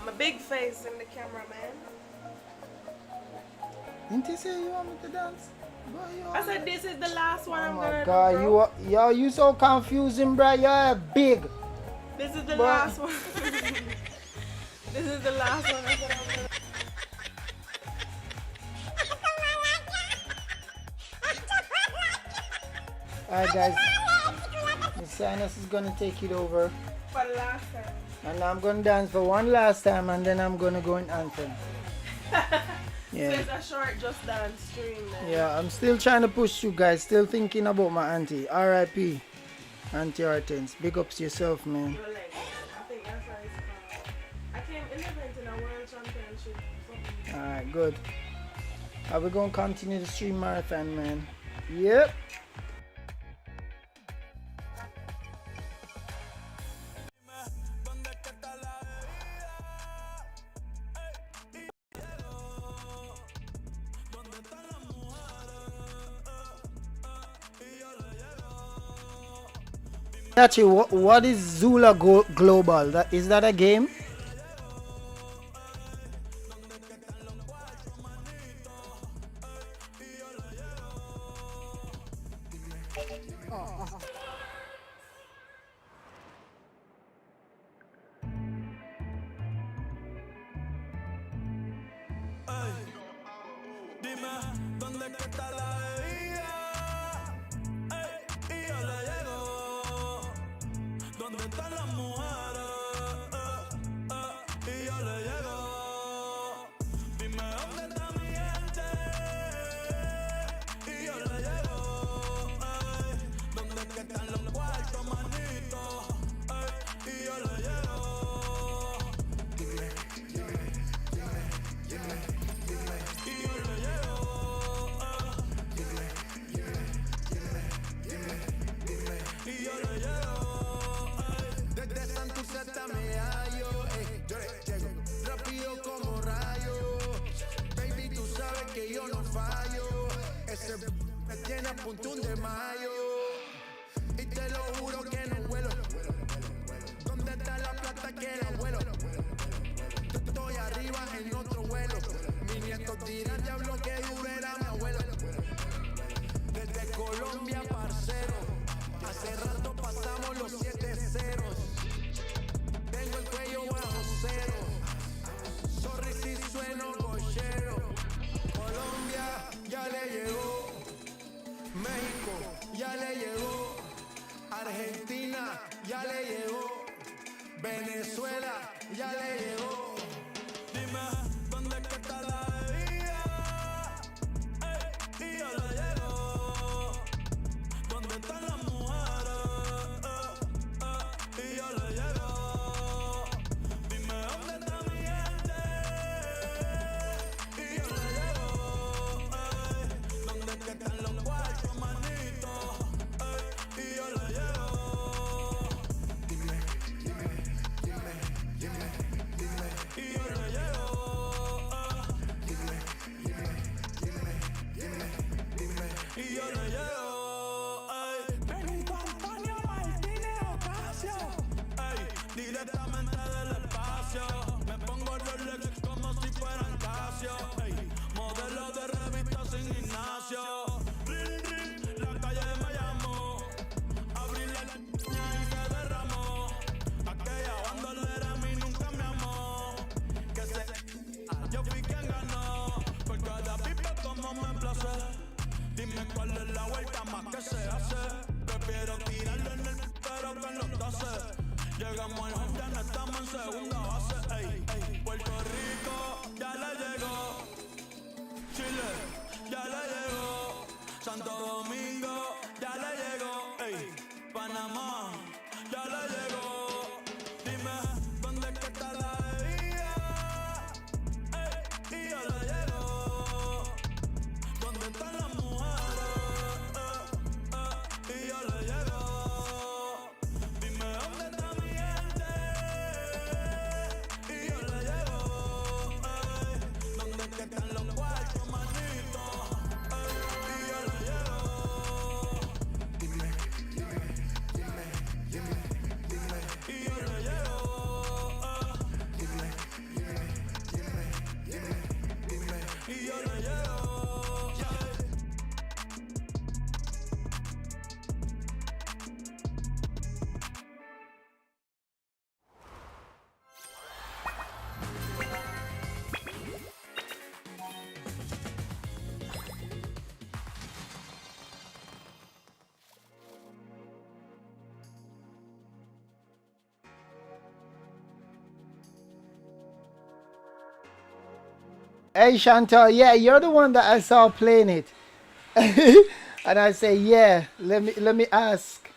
My big face in the camera, man. Didn't you say you want me to dance? Boy, I said this is the last one oh I'm my gonna god, do, bro. you so confusing, bro. You're big. This is the Bro. last one. This is the last one I'm gonna do. Alright guys, Miss Sinus is gonna take it over. For the last time. And I'm gonna dance for one last time and then I'm gonna go in anthem. So Yeah. it's a short Just Dance stream then. Yeah, I'm still trying to push you guys, still thinking about my auntie. R.I.P. Auntie Hortense. Big ups to yourself, man. Your legs. I think that's what it's called. I came in event in a world championship. Alright, good. Are we gonna continue the stream marathon, man? Yep. Actually, what is Zula Global? Is that a game? Dime, ¿dónde es que está la bebida? Ey, y yo le llego. ¿Dónde están las mujeres? Y yo le llego. Dime, ¿dónde está mi gente? Y yo le llego. ¿Dónde es que están los cuartos, manito? Y yo le llego. Desde Santurce hasta Medallo, yo le llego rápido como rayo. Baby, tú sabes que yo no fallo. Ese me tiene a punto de mayo. Y te lo juro que no vuelo. ¿Dónde está la plata que la vuelo? Yo estoy arriba en otro vuelo. Mi nieto dirán diablo que duro era mi abuelo. Desde Colombia, parcero. Hace rato pasamos los 7 ceros. Tengo el cuello bajo cero. Sorry si sueno cochero. Colombia ya le llegó. México ya le llegó. Argentina ya le llegó. Venezuela ya le llegó. Dime, ¿dónde es que está la bebida? Y yo le llego. ¿Dónde están las mujeres? Y yo le llego. Dime, ¿dónde está mi gente? Y yo le llego. ¿Dónde es que están los cuartos, manito? Y yo le llego. Y yo le llego. Y yo le llego. Benito Antonio Martínez Ocasio. Directamente del espacio. Me pongo Rolex como si fueran Casio. Modelo de revista sin gimnasio. Ring, ring, la calle me llamó. Abrí la niña y se derramó. Aquella bandolera a mí nunca me amó. Que se yo fui quien ganó. Por cada pipa como me place. Dime cuál es la vuelta más que se hace. Prefiero tirarle en el pero que en los 12. Llegamos al home, ya no estamos en segunda base. Ey, Puerto Rico ya le llegó. Chile ya le llegó. Santo Domingo ya le llegó. Ey, Panamá ya le llegó. Dime, ¿dónde es que está la bebida? Y yo le llego. ¿Dónde están las mujeres? Y yo le llego. Dime, ¿dónde está mi gente? Y yo le llego. ¿Dónde es que están los cuartos, manito? Y yo le llego. Hey Chantal, yeah, you're the one that I saw playing it. And I say, yeah, let me ask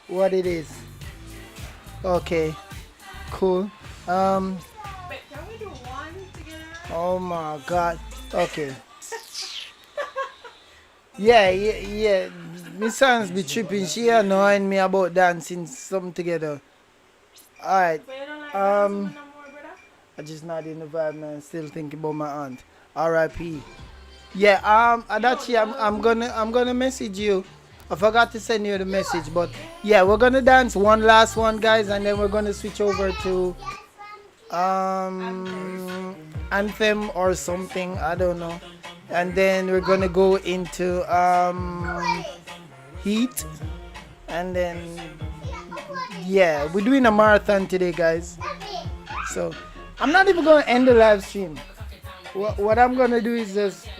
what it is. Okay, cool. Wait, can we do one together? Oh my god. Okay. Yeah. Miss Sans be tripping. She annoying me about dancing something together. Alright. So you don't like dancing with no more, brother? I just not in the vibe, man. Still thinking about my aunt. R.I.P. Yeah, Adachi, I'm gonna message you. I forgot to send you the message, but yeah, we're gonna dance one last one, guys, and then we're gonna switch over to anthem or something, I don't know. And then we're gonna go into heat, and then yeah, we're doing a marathon today, guys. So I'm not even gonna end the live stream. What I'm gonna do is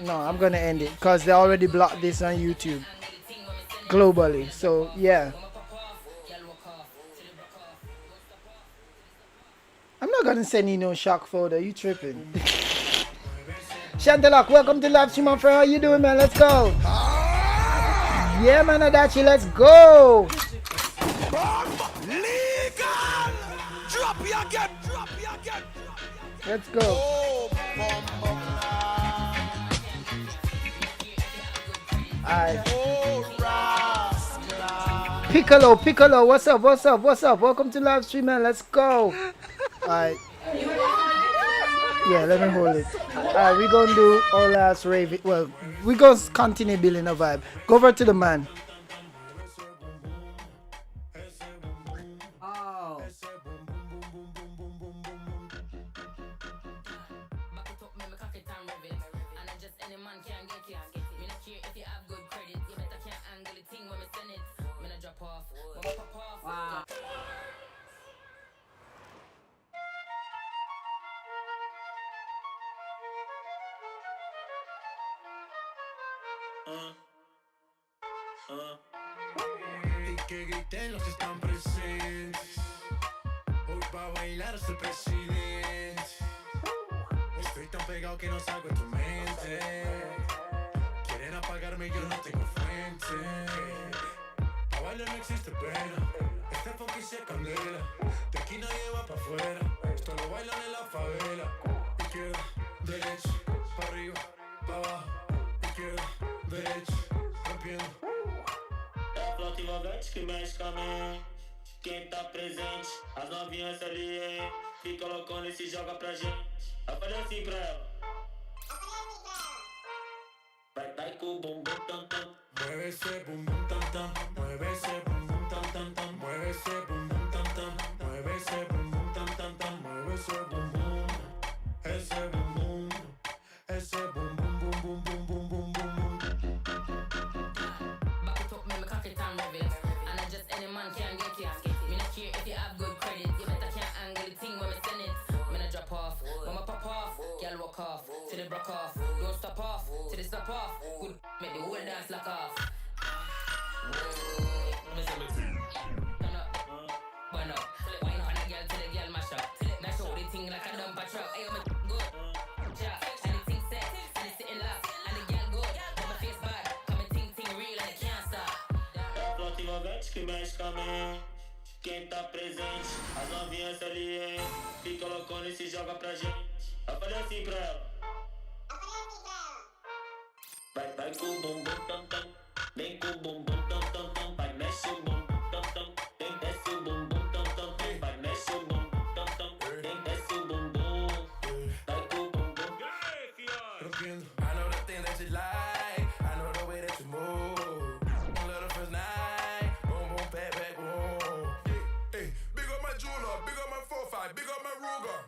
I'm gonna end it because they already blocked this on YouTube globally. So yeah, I'm not gonna send you no shock photo. You tripping? Chantalak, welcome to live stream, my friend. How you doing, man? Let's go. Yeah, man, Adachi, let's go. Drop you again. Let's go. Alright. Piccolo, what's up? Welcome to live stream, man. Let's go. Alright. Yeah, let me hold it. Alright, we're gonna do our last rave. Well, we're gonna continue building a vibe. Go over to the man. Y que griten los que están presentes. Hoy va a bailar hasta el presidente. Estoy tan pegado que no salgo de tu mente. Quieren apagarme, yo no tengo frente. Pa' bailar no existe pena. Este funky se candela. De aquí nadie va pa' afuera. Esto lo bailan en la favela. Izquierda, derecha, pa' arriba, pa' abajo. Izquierda, derecha, rompiendo. Flauta envolvente que mexe com a mente. Quem tá presente, as novinhas ali, hein? Fica loucona e se joga pra gente. Eu falei assim pra ela. Vai com o bumbum tam tam. Mueve ese bumbum tam tam. Mueve ese bumbum tam tam tam. Mueve ese bumbum tam tam. Mueve ese bumbum tam tam tam. Mueve ese bumbum. Ese bumbum. Ese bumbum bum bum bum bum bum bum bum. Back it up, make me cock it and rev it. And I just any man can get it. Me not care if you have good credit. You better can't angle the thing when me send it. Me not drop off, when me pop off. Girl walk off, till it broke off. Don't stop off, till it stop off. Good, make the whole dance lock off. Turn up, burn up. Wine up on a girl till the girl mash up. Now show the thing like a dumper truck. Hey, I'm good. Chop, and the thing set, and it's sitting locked. And the girl good, but my face bad. Come and ting real and it can't stop. Flauta envolvente que mexe com a mente. Quem tá presente, as novinhas ali, hein? Fica loucona e se joga pra gente. Eu falei assim pra ela. Vai com o bumbum tam tam. Vem com o bumbum tam tam tam. Vai, mexe o bumbum tam tam. Vem, desce o bumbum tam tam. Vai, mexe o bumbum tam tam. Vem, desce o bumbum. Vai com o bumbum. Rompiendo. I know the thing that you like. I know the way that you move. I love the first night. Boom, boom, back, boom. Hey, big up my jeweler. Big up my 4-5. Big up my Ruger.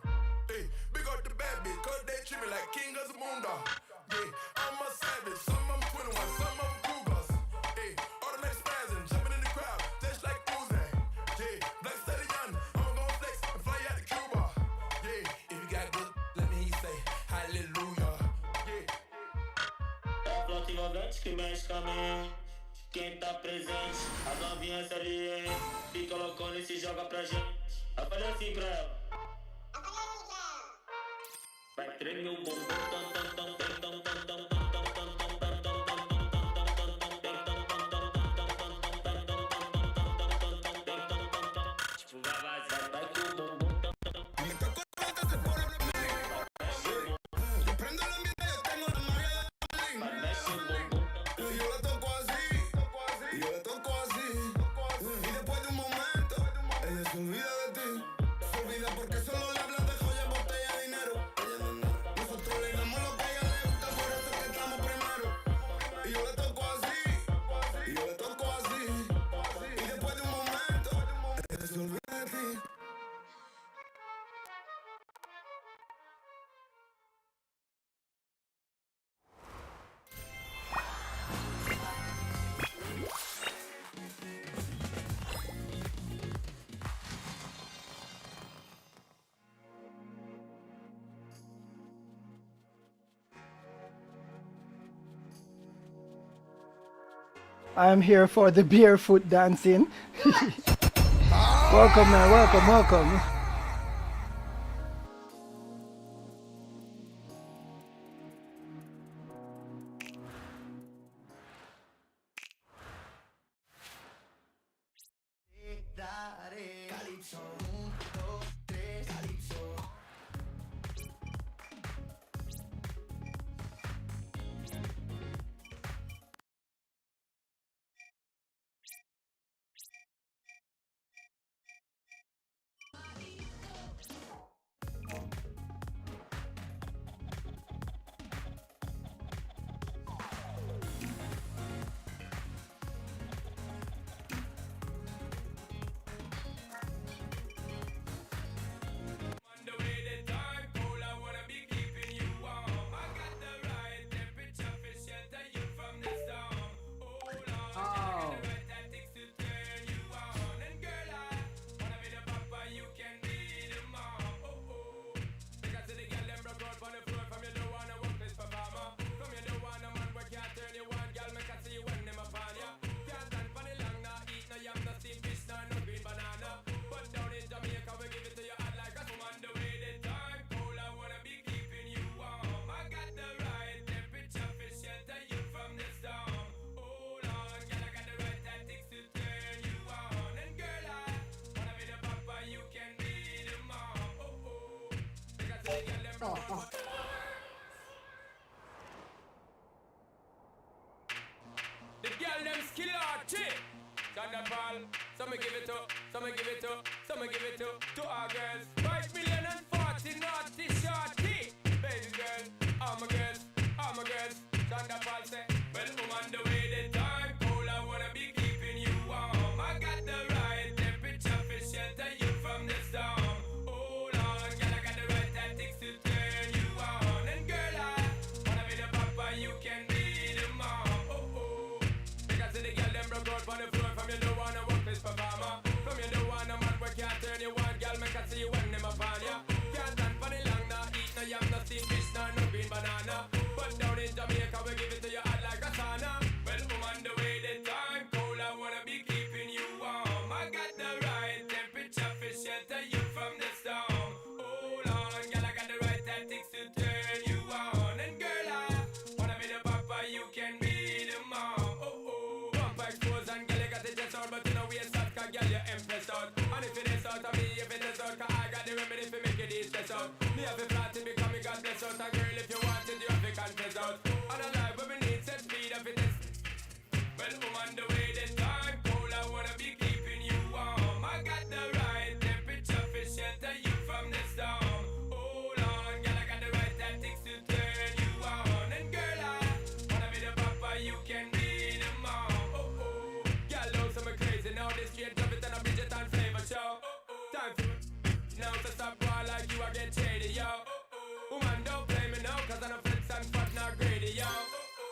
Hey, big up the bad bitch. Cause they treat me like king of the moon dog. Yeah, I'm a savage. Some of them 21, some of them Cougars. Hey, automatic spazzing. Jumping in the crowd. Just like Uzi. Yeah, Black Stallion. I'm gonna flex and fly out to Cuba. Yeah, if you got good, let me hear you say hallelujah. Flauta envolvente que mexe com a mente. Quem tá presente, as novinhas ali, hein? Fica loucona e se joga pra gente. Eu falei assim pra ela. Vai tremer o bumbum, tam tam tam tam tam tam tam tam tam tam tipo vai vazar, vai que o bumbum Prendo la mía, yo tengo la magia de vai mexe o bumbum. y yo la toco así, y yo la toco así. Y después de un momento, ella se olvida de ti. Se olvida porque solo le hablas de joya, botella, dinero. Nosotros le damos lo que a ella le gusta, por eso es que estamos primero. Y yo la toco así, y yo la toco así. Y después de un momento, ella se olvida de ti. I'm here for the barefoot dancing. Welcome, man. Welcome, welcome. Calypso, 1, 2, 3, Calypso. On the way the time cold, I wanna be keeping you warm. I got the right temperature for shelter you from the storm. Hold on, I got the right tactics to turn you on. And girl, I wanna be the papa, you can be the mom. Oh oh, because the girl them broke out on the floor. From you don't wanna work this performer. From you don't wanna man where can't turn you on. Girl, make I see you when them upon ya. Can't stand for the long, nah eat no yam, no steamed fish, no green banana. But down in Jamaica we give it to you hot like a woman. The way the time cold, I wanna be keeping you warm. I got the right temperature for shelter you from the storm. Hold on, girl, I got the right tactics to turn you on. And girl, I wanna be the papa, you can be the mom. Oh oh, because the girl them broke out. The girl them skill arty. Thunderball, some me give it to, some me give it to, some me give it to our girls. 5 million and 40 naughty shorty. Baby girl, all my girls, all my girls. Thunderball say, well, on the way the time cold, I wanna be keeping you warm. I got the right temperature for shelter you from the storm. Hold on, girl, I got the right tactics to turn you on. And girl, I wanna be the papa, you can be the mom. Oh oh, because the girl them broke out on the floor. From you don't wanna work this performer. From you don't wanna man where can't turn you on. Girl, make I see you when them upon ya. Can't stand for the long, nah eat no yam, no steamed fish, no green banana. But down in Jamaica we give it to you hot like a sauna. Well, on the way the time cold, I wanna be keeping you warm. I got the right temperature for shelter you from the storm. Hold on, girl, I got the right tactics to turn you on. And girl, I wanna be the papa, you can be the mom. Oh oh, bump expose and girl, you got the chest out, but you know we ain't start, cause girl, you empress out. And if it is out of me, if it is out, cause I got the remedy for make it easy stress out. Me have a flat and become me God bless out. And girl, if you want it, you have to confess out. And a life where we need set speed of it is. Well, on the way the time cold, I wanna be keeping you warm. I got the right temperature for shelter you from the storm. Hold on, girl, I got the right tactics to turn you on. And girl, I wanna be the papa, you can be the mom. Oh oh, girl, know some crazy now. This straight of it and a Bridget and flavor show. Time for now to stop war like you, I get shady, yo. Woman, don't blame me now, cause I'm a flex and fat, not greedy, yo.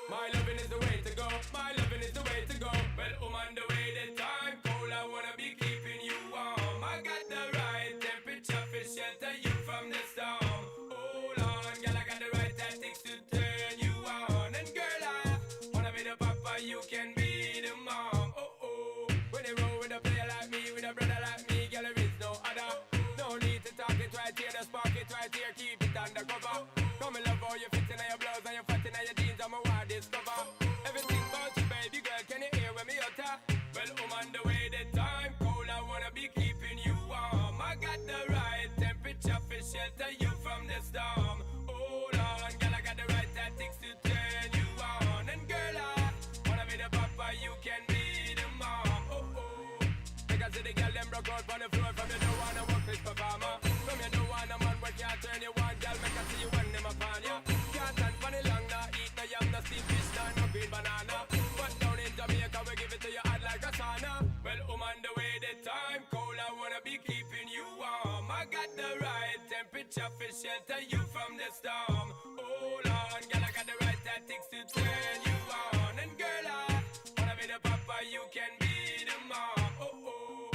My loving is the way to go, my loving is the way to go. Well, on the way the time cold, I wanna be keeping you warm. I got the right temperature for shelter you from the storm. Hold on, girl, I got the right tactics to turn you on. And girl, I wanna be the papa, you can be the mom. Oh oh, when they roll with a player like me, with a brother like me, girl, there is no other. No need to talk it right here, the spark it right here, keep it undercover. Come and love how you fit in your blouse and you fat in your jeans. I'm a wild discover. Everything about you, baby girl, can you hear when me utter? Well, I'm on the way, the time cold. I wanna be keeping you warm. I got the right temperature for shelter you from the storm. Hold on, girl, I got the right tactics to turn you on. And girl, I wanna be the papa, you can be the mom. Oh oh, because the girl them broke out on the floor from you don't wanna work this performer. From you don't wanna man where can't turn you on, girl, make I see you when them upon ya. Can't stand for the long, nah, eat no yam, no steamed fish, nah, no green banana. But down in Jamaica, we give it to you hot like a sauna. Well, I'm on the way, the time cold, I wanna be keeping you warm. I got the right temperature for shelter you from the storm. Hold on, girl, I got the right tactics to turn you on. And girl, I wanna be the papa, you can be the mom. Oh oh.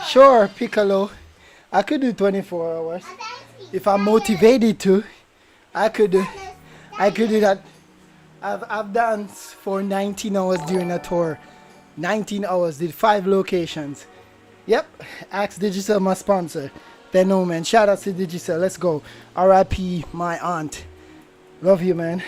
Sure, Piccolo. I could do 24 hours. If I'm motivated to, I could do that. I've danced for 19 hours during a tour. 19 hours, did 5 locations. Yep, Axe Digicel, my sponsor. They know, man. Shout out to Digicel. Let's go. R.I.P. my aunt. Love you, man.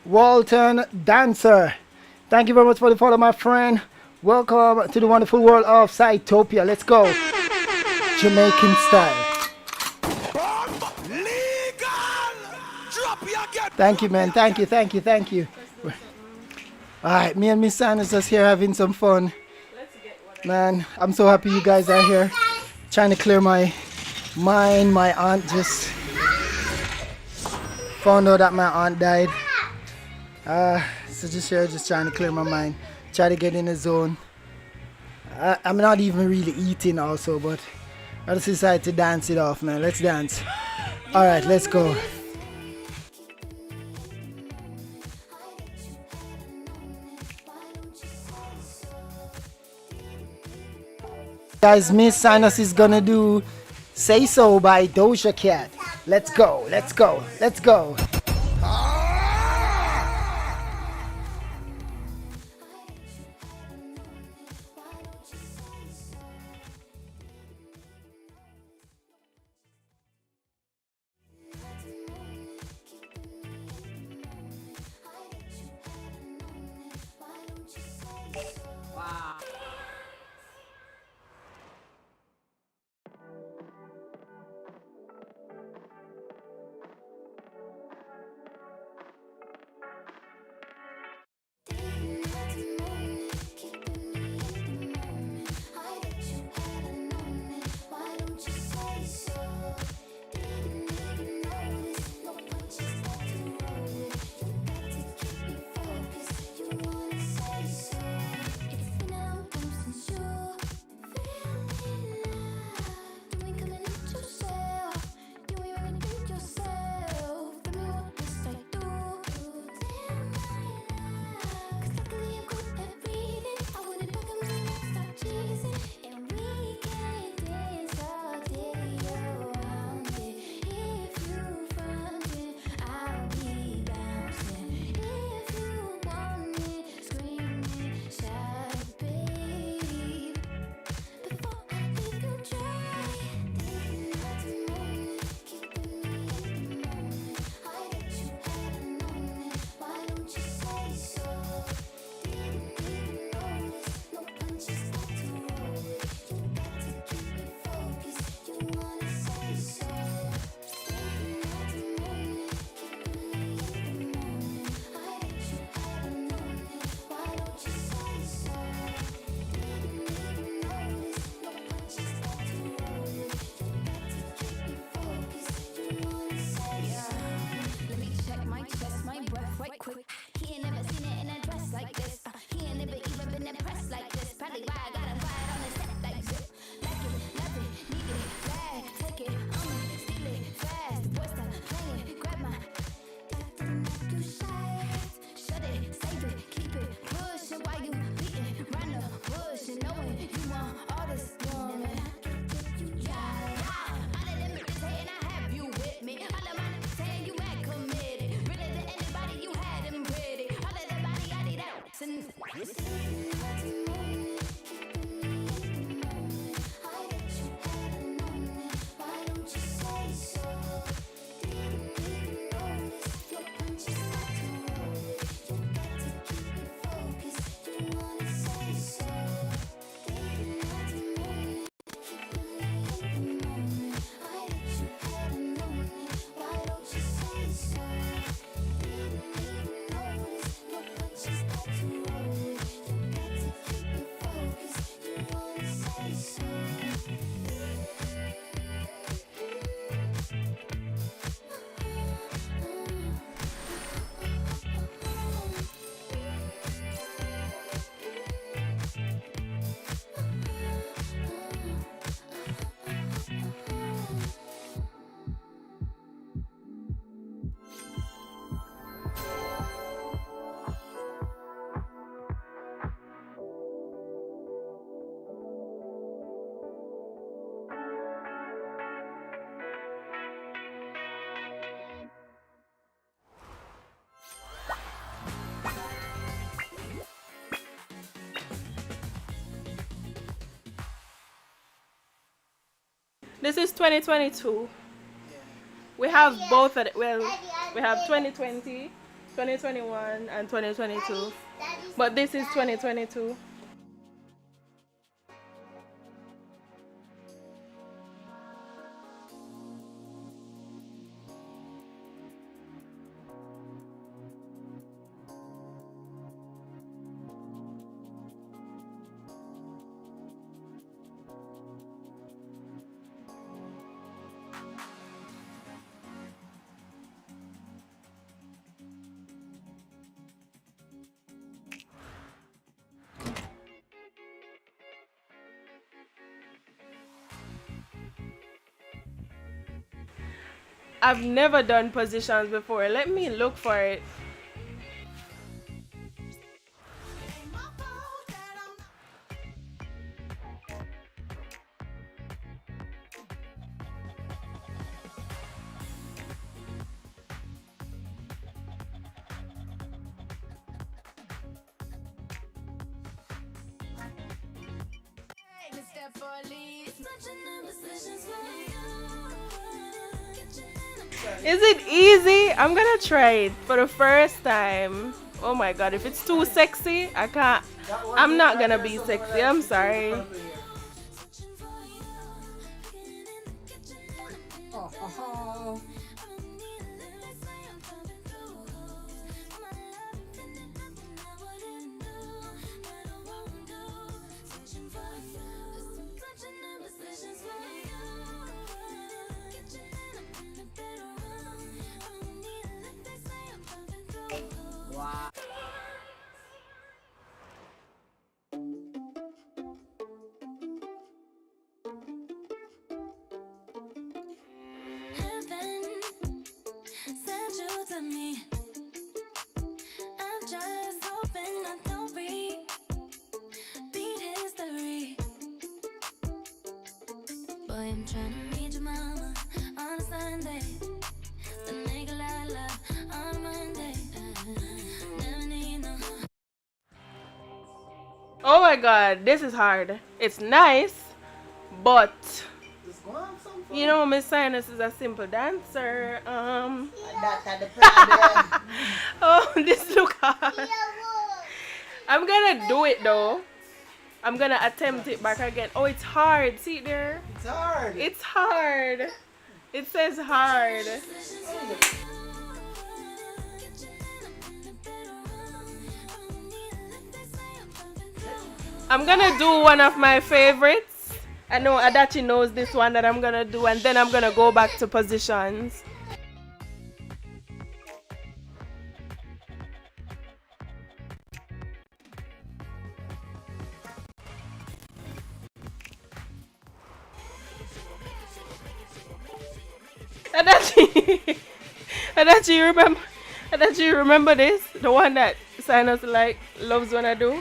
Walton Dancer, thank you very much for the follow, my friend. Welcome to the wonderful world of Sightopia. Let's go. Jamaican style. Thank you, man. Thank you. Alright, me and Miss Sanders just here having some fun. Man, I'm so happy you guys are here. Trying to clear my mind. My aunt just found out that my aunt died. So just trying to clear my mind, try to get in the zone. I'm not even really eating also, but I just decided to dance it off, man. Let's dance. Alright, let's go. Guys, Miss Sinus is gonna do Say So by Doja Cat. Let's go. This is 2022. We have both of it. Well, we have 2020, 2021, and 2022. But this is 2022. I've never done positions before. Let me look for it. Is it easy? I'm gonna try it for the first time. Oh my god, if it's too sexy, I can't. I'm not gonna be sexy. I'm sorry. I'm trying to read your mama on a Sunday. The nigga la on a Monday. Never need no. Oh my god, this is hard. It's nice, but you know, Miss Sinus is a simple dancer. That's the problem. Oh, this look hard. I'm gonna do it though. I'm gonna attempt it back again. Oh, it's hard. See it there? It's hard. It's hard. It says hard. I'm gonna do one of my favorites. I know Adachi knows this one that I'm gonna do, and then I'm gonna go back to positions. Adachi, you remember this? The one that Sinus like loves when I do?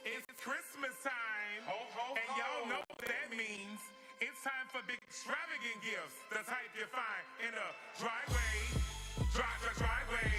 It's Christmas time, and y'all for big extravagant gifts. The type you find in the driveway. Drive the driveway.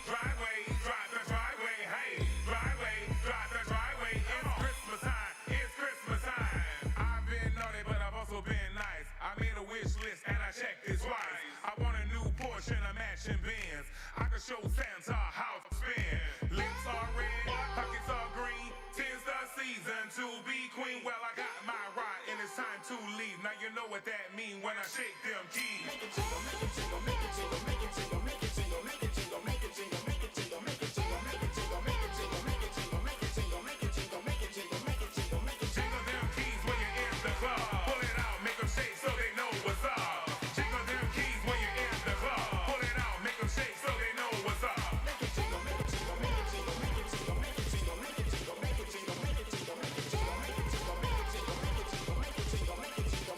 Driveway. Drive the driveway. Hey, driveway. Drive the driveway. It's Christmas time. It's Christmas time. I've been naughty, but I've also been nice. I made a wish list and I checked it twice. I want a new Porsche and a matching Benz. I can show Santa how to spin. Lips are red, pockets are green. 'Tis the season to be queen. Well, I got my ride and it's time to leave. Now you know what that mean when I shake them keys. Make it jingle, make it jingle, make it jingle, make it jingle, make it jingle, make it jingle, make it jingle, make it jingle, make it jingle, make it jingle, make it jingle, make it jingle, make it jingle, make it jingle, make it jingle, make it jingle, make it jingle them keys when you're in the club. Pull it out, make them shake so they know what's up. Jingle them keys when you're in the club. Pull it out, make them shake so they know what's up. Make it jingle, make it jingle, make it jingle, make it jingle, make it jingle, make it jingle, make it jingle, make it jingle, make it jingle, make it jingle, make it jingle, make it jingle, make it jingle, make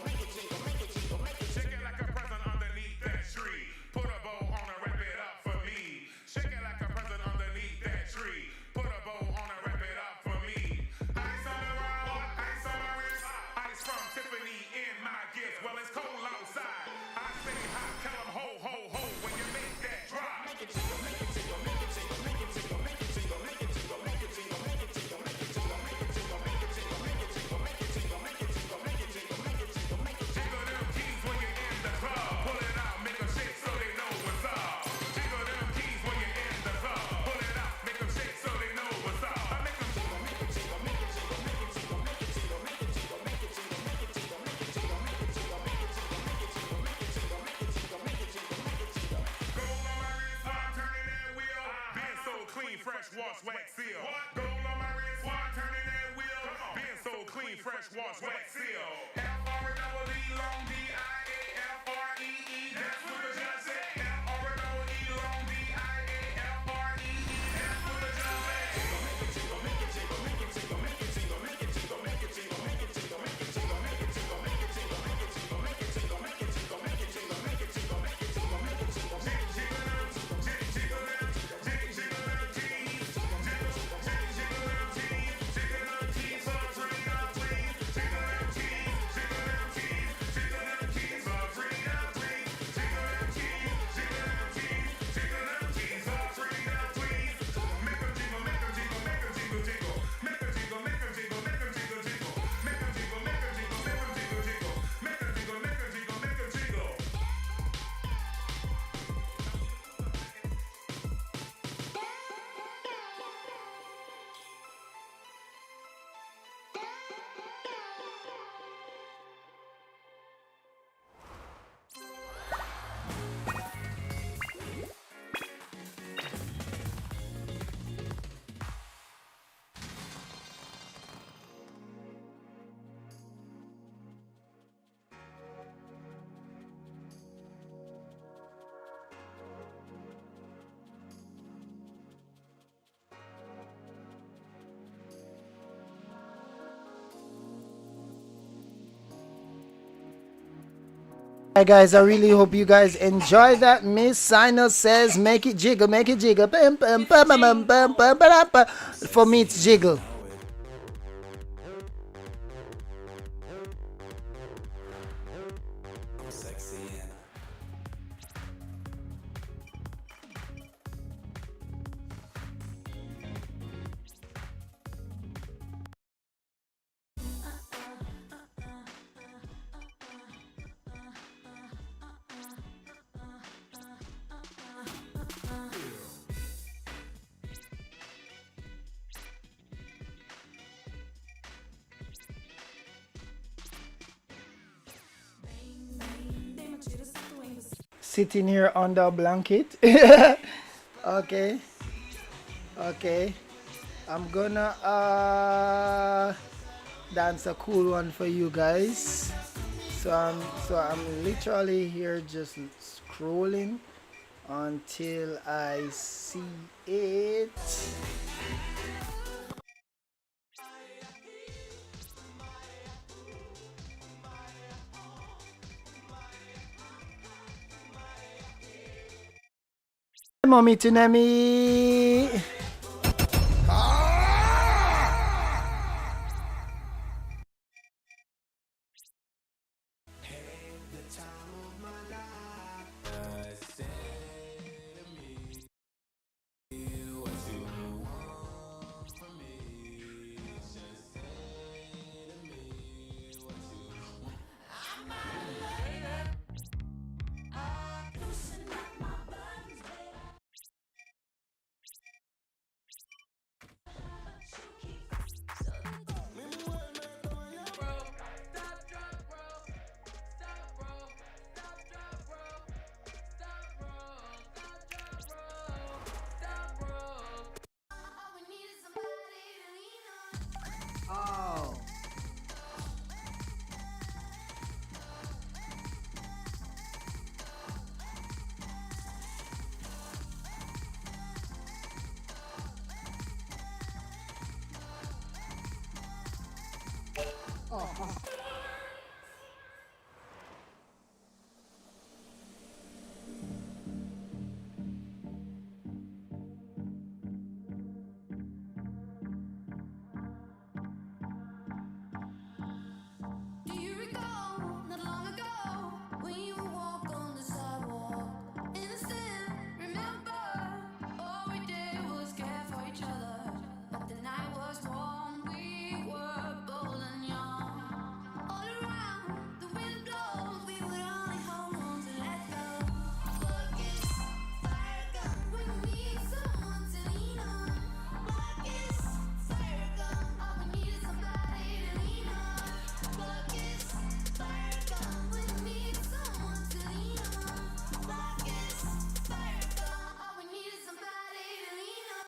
it jingle, make it jingle, make it jingle, make it shake it like a present underneath that tree. Put a bow on and wrap it up for me. Shake it like a present underneath that tree. Put a bow on and wrap it up for me. Ice on the road, ice on my wrist. Ice from Tiffany in my gift. Well, it's cold outside. I say hot, tell 'em ho, ho, ho when you make that drop. Make it jingle, make it jingle, make it jingle, make it jingle, make it jingle, make it jingle, make it jingle, make it jingle, make it jingle, make it jingle, make it jingle, make it jingle, make it jingle, make it jingle, make it jingle, make it jingle, make it jingle them keys when you're in the club. Pull it out, make them shake so they know what's up. Jingle them keys when you're in the club. Pull it out, make them shake so they know what's up. I make them jingle, make it jingle, make it jingle, make it jingle, make it jingle, make it jingle, make it jingle, make it jingle, make it jingle, make it jingle, make it jingle, make it jingle, make it jingle, make it jingle, make it jingle, make it jingle. Gold on my wrist while I'm turning that wheel. Been so clean, fresh wash, wax seal. Gold on my wrist while I'm turning that wheel. Been so clean, fresh wash, wax seal. F-R-E-E, long D-I-A, F-R-E-E. That's what the judge said. F-R-E-E, long D-I-A, F-R-E-E. That's what the judge said. Make it jingle, make it jingle, make it jingle, make it jingle, make it jingle, make it jingle, make it jingle, make it jingle, make it jingle, make it jingle, make it jingle, make it jingle, make it jingle, make it jingle, make it jingle, make it jingle, make it jingle, make it jingle, Hi guys, I really hope you guys enjoy that. Miss Sino says make it jiggle, make it jiggle. Bum, bum, bum, bum, bum, bum, bum, bum, bum. For me it's jiggle. Sitting here under a blanket. Okay. Okay. I'm gonna dance a cool one for you guys. So I'm literally here just scrolling until I see it. Mommy Tunemi. Do you recall not long ago when you walked on the sidewalk? Innocent, remember? All we did was care for each other. But the night was warm, we were bold and young. All around, the wind blows, we would only hold on to let go. Focus, fire gun, when we need someone to lean on. Focus, fire gun, all we need is somebody to lean on. Focus, fire gun, when we need someone to lean on. Focus, fire gun, all we need is somebody to lean on.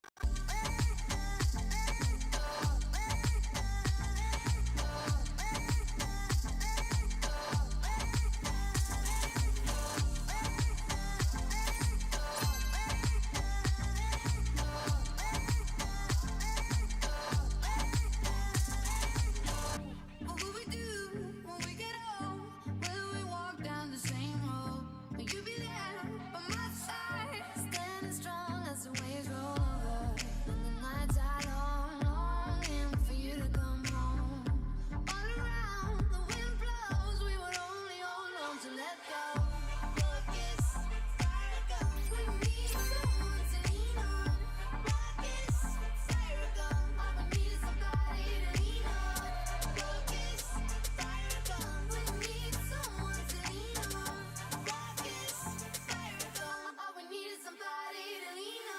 What will we do when we get home? Will we walk down the same road? Will you be there by my side? Standing strong as the waves roll over. And the nights are long, longing for you to come home. All around, the wind blows, we would only hold on to let go. Focus, fire gun, we need someone to lean on. Focus, fire gun, all we need is somebody to lean on. Focus, fire gun, we need someone to lean on. Focus, fire gun, all we need is somebody to lean on.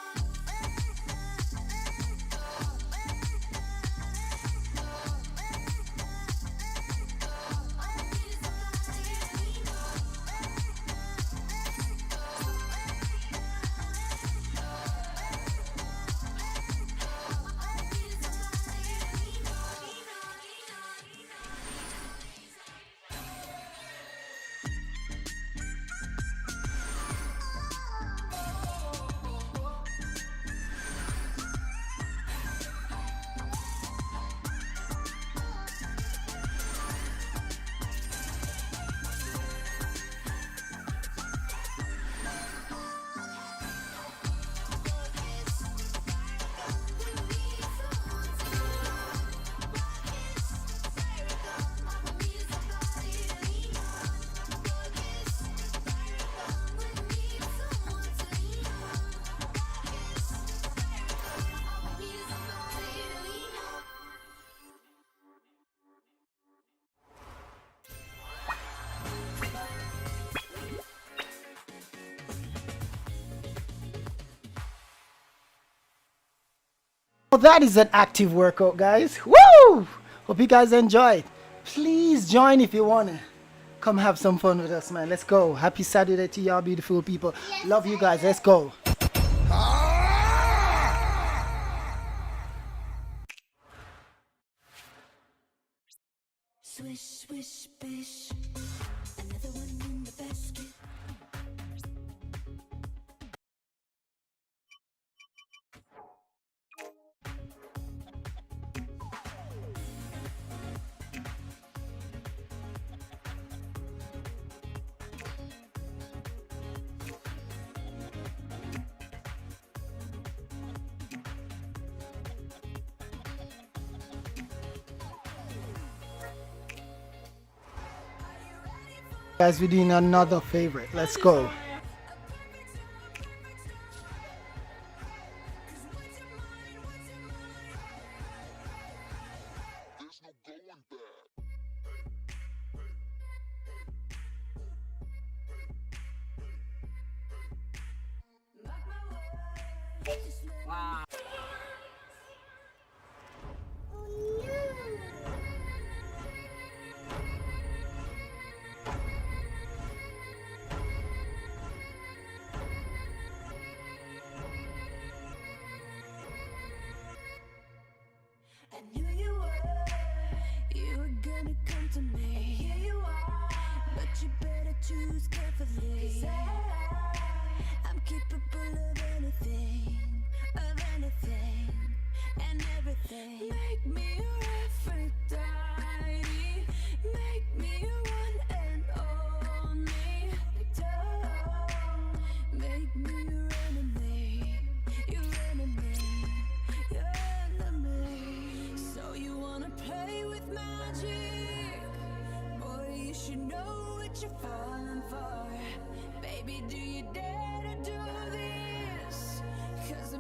Well, that is an active workout, guys. Woo! Hope you guys enjoyed. Please join if you wanna. Come have some fun with us, man. Let's go. Happy Saturday to y'all beautiful people. Love you guys. Let's go. Swish, swish, bish. Another one in the basket. Guys, we're doing another favorite. Let's go. Wow. I knew you were gonna come to me. Here you are, but you better choose carefully. I'm capable of anything, and everything. Make me your Aphrodite.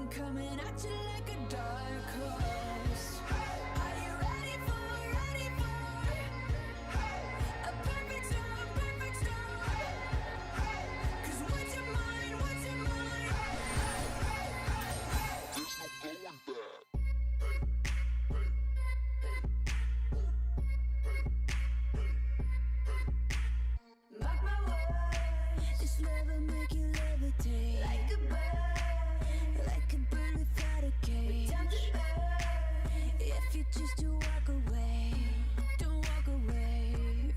coming at you like a dark horse. Are you ready for a perfect storm, perfect storm? 'Cause what's your mind, what's your mind? There's no going back. Mark my words, this love will make you levitate like a bird without a cage. If you choose to walk away, don't walk away.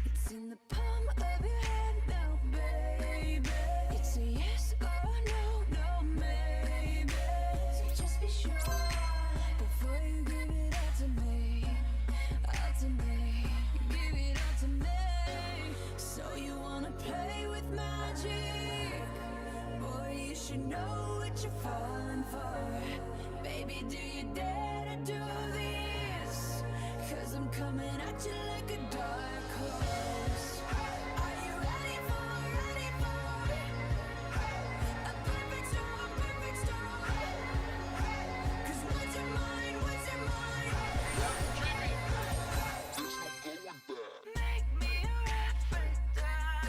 It's in the palm of your hand now, baby. It's a yes or no, no maybe. So just be sure before you give it all to me, all to me. Give it all to me. So you wanna play with magic? Boy, you should know what you're falling for. Baby, do you dare to do this? 'Cause I'm coming at you like a dark horse. Are you ready for a perfect storm, perfect storm? 'Cause what's your mind, what's your mind? There's no going back. Make me your Aphrodite.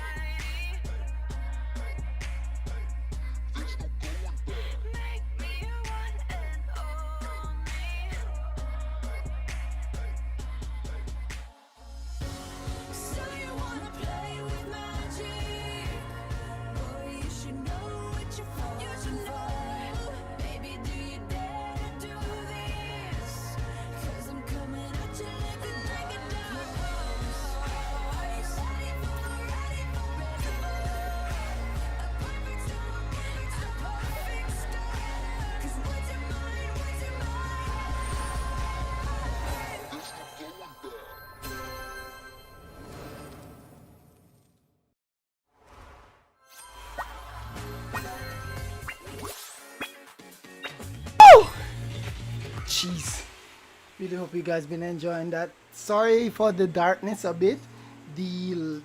There's no going back. Make me your one and only. So you wanna play with magic? Boy, you should know what you're falling for. Baby, do you dare to do this? 'Cause I'm coming at you like a dark horse. Are you ready for a perfect storm, a perfect storm? 'Cause what's your mind, what's your mind? There's no going back. Jeez. Really hope you guys been enjoying that. Sorry for the darkness a bit. The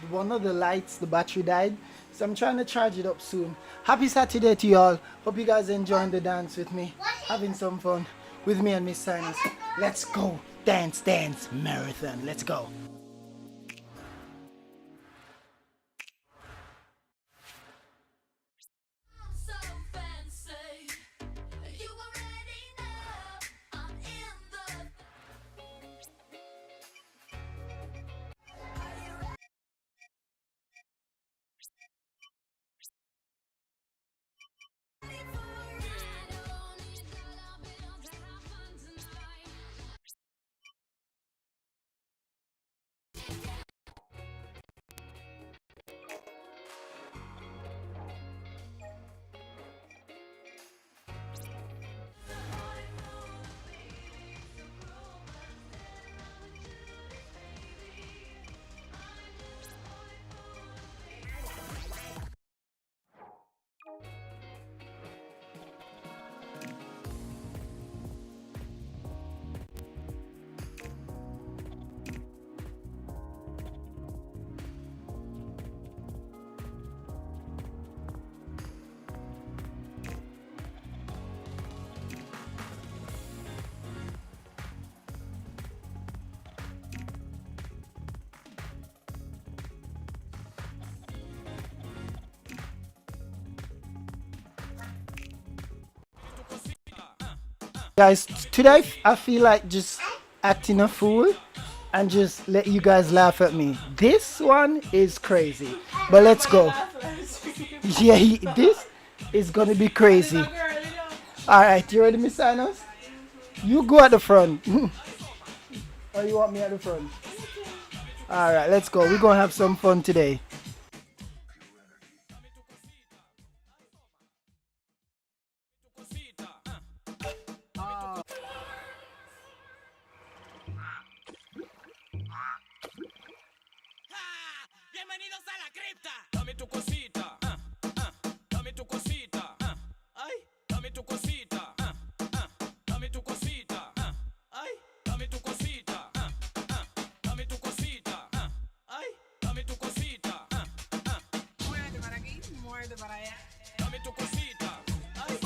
one of the lights, the battery died. So I'm trying to charge it up soon. Happy Saturday to y'all. Hope you guys enjoying the dance with me. Having some fun with me and Miss Sinus. Let's go. Dance, dance, marathon. Let's go. So fancy, you already know I'm in the. Are you ready? For a ride? Don't need dollar bills to have fun tonight. Guys, today I feel like just acting a fool and just let you guys laugh at me. This one is crazy, but let's go. Yeah, this is gonna be crazy. All right, you ready, Miss Sinus? You go at the front. Or you want me at the front? All right, let's go. We're gonna have some fun today. Bienvenidos a la cripta. Dame tu cosita, dame tu cosita, ay, dame tu cosita, dame tu cosita, ay, dame tu cosita, dame tu cosita, ay, dame tu cosita, muévete para aquí, muévete para allá, dame tu cosita, ay,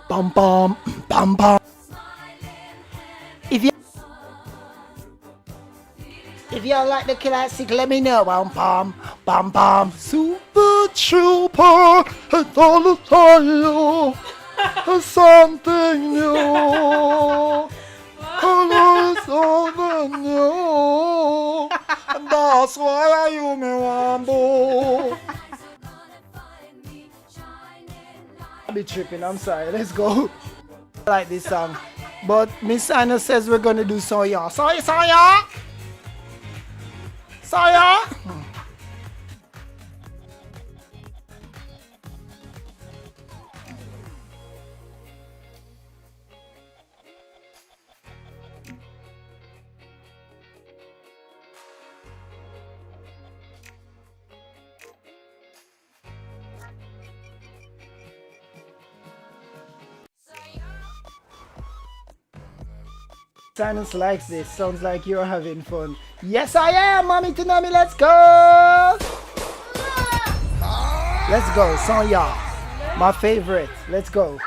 Bum bum bum bum. If you like the classic, let me know. Bum bum bum bum. Super Trooper, it's all the time. It's something new. It's something new. And that's why you me want to. I'll be tripping, I'm sorry, let's go. I like this song. But Miss Anna says we're gonna do Soya. Soya! Silence likes this. Sounds like you're having fun. Yes, I am, Mommy Tsunami. Let's go. Let's go, Sonya. My favorite. Let's go.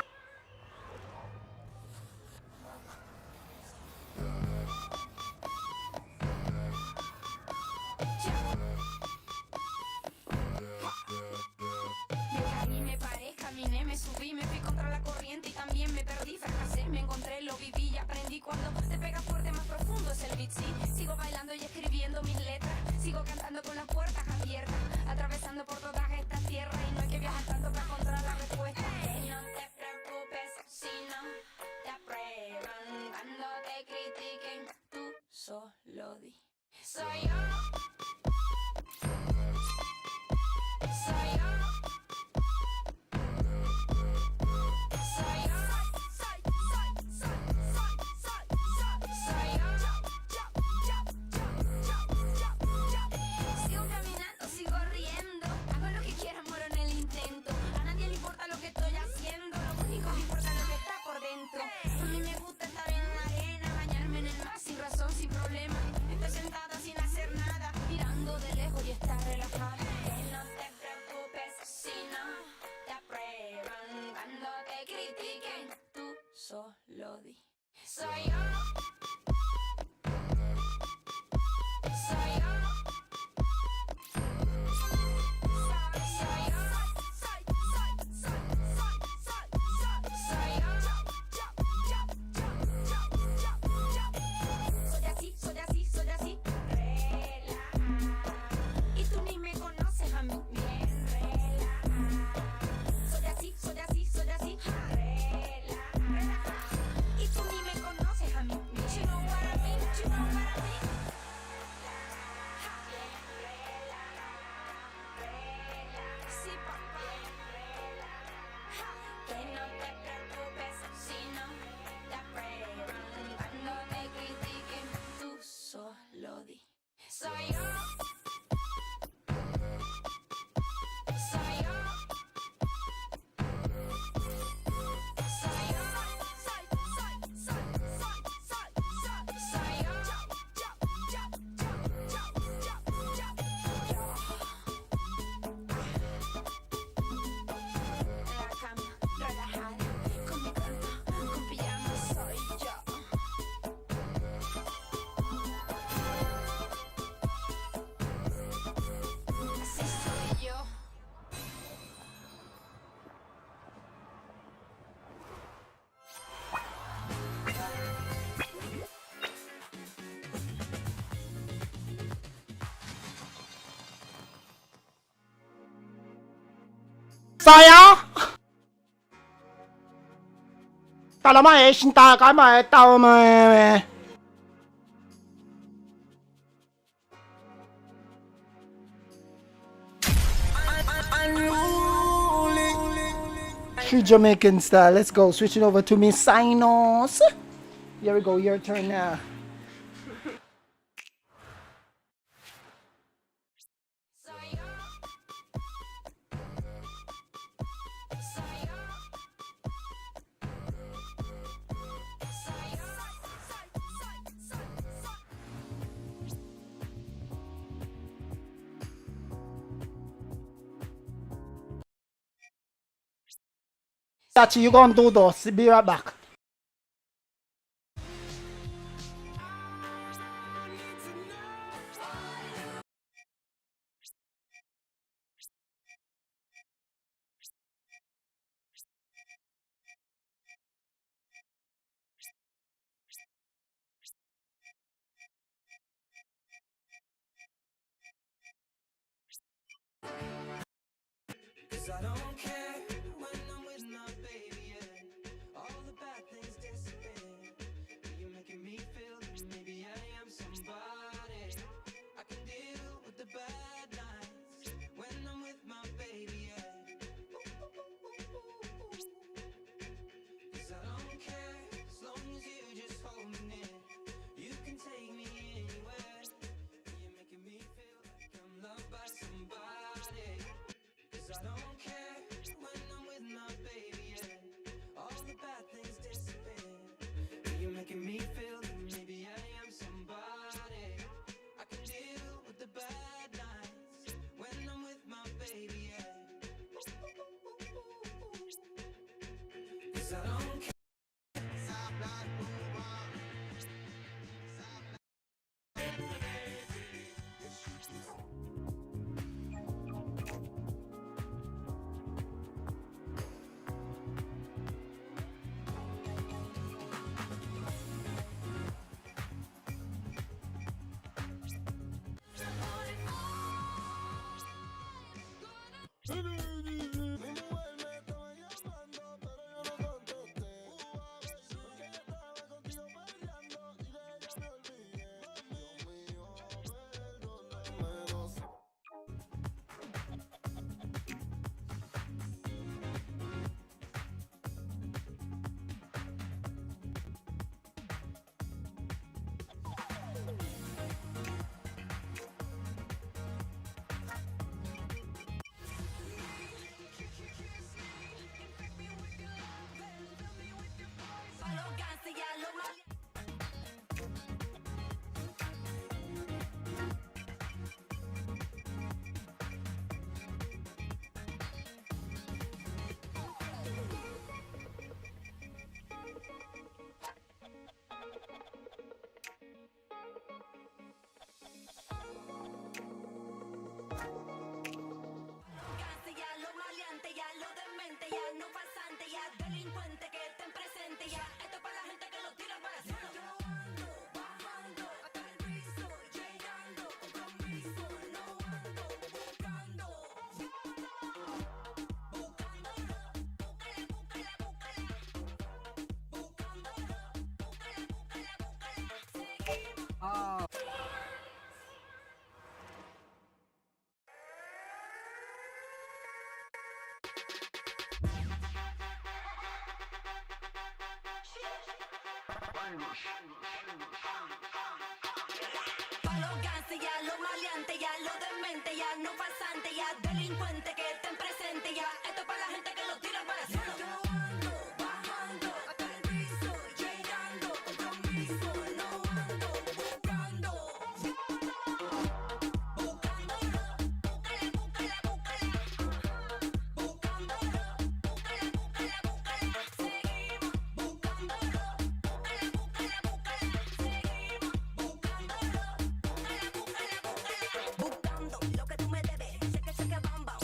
Cuando te pega fuerte más profundo es el beat, sí. Sigo bailando y escribiendo mis letras. Sigo cantando con las puertas abiertas. Atravesando por todas estas tierras. Y no hay que viajar tanto para encontrar la respuesta. No te preocupes si no te aprueban. Cuando te critiquen, tú solo di. Soy yo. Soy yo. Soy yo. Sigo caminando, sigo riendo. Hago lo que quiera, muero en el intento. A nadie le importa lo que estoy haciendo. Lo único que importa es lo que está por dentro. A mí me gusta estar en la arena, bañarme en el mar sin razón, sin problema. Estoy sentada sin hacer nada, mirando de lejos y estar relajada. No te preocupes si no te aprueban. Cuando te critiquen, tú solo di. Soy yo. Soy yo. Soy yo. Soy así, soy así. Relaja. Y tú ni me conoces a mí. Bien relaja. Soy así, soy así, soy así. Relaja. Y tú ni me conoces a mí. You know what I mean, you know what I mean. Sí, papá. Que no te preocupes si no te aprueban. Cuando me critiquen, tú solo di. Soy yo. Soy yo. Soy yo. Soy yo. En la cama, relajada, con mi cuerpo, con pijama, soy yo. Así soy yo. Saya! Tala mai shin ta ka mai tao mai. country Jamaican style. Let's go. Switching over to me Sinos. Here we go. Your turn now. Sachi, you gonna do those. Be right back. Cause I don't care when I'm with my baby, yeah. All the bad things disappear. You're making me feel that maybe I am somebody. I can deal with the bad nights when I'm with my baby, yeah. Cause I don't care as long as you just hold me near. You can take me anywhere. You're making me feel like I'm loved by somebody. Cause I don't care when I'm with my baby, yeah. All the bad things disappear. You're making me feel that maybe I am somebody. I can deal with the bad nights when I'm with my baby, yeah. Cause I don't care. Pa' los ganses ya, los maleantes ya, los dementes ya, no pasantes ya, delincuentes que estén presentes ya. Esto es para la gente que lo tira para el cielo. Yo ando bajando hasta el piso, llegando, compromiso, no ando buscando. Buscándolo, búscala, búscala, búscala. Buscándolo, búscala, búscala, búscala. Seguimos buscándolo, búscala, búscala, búscala. Seguimos buscándolo. Buscando lo que tú me debes, cheque, cheque, bamba.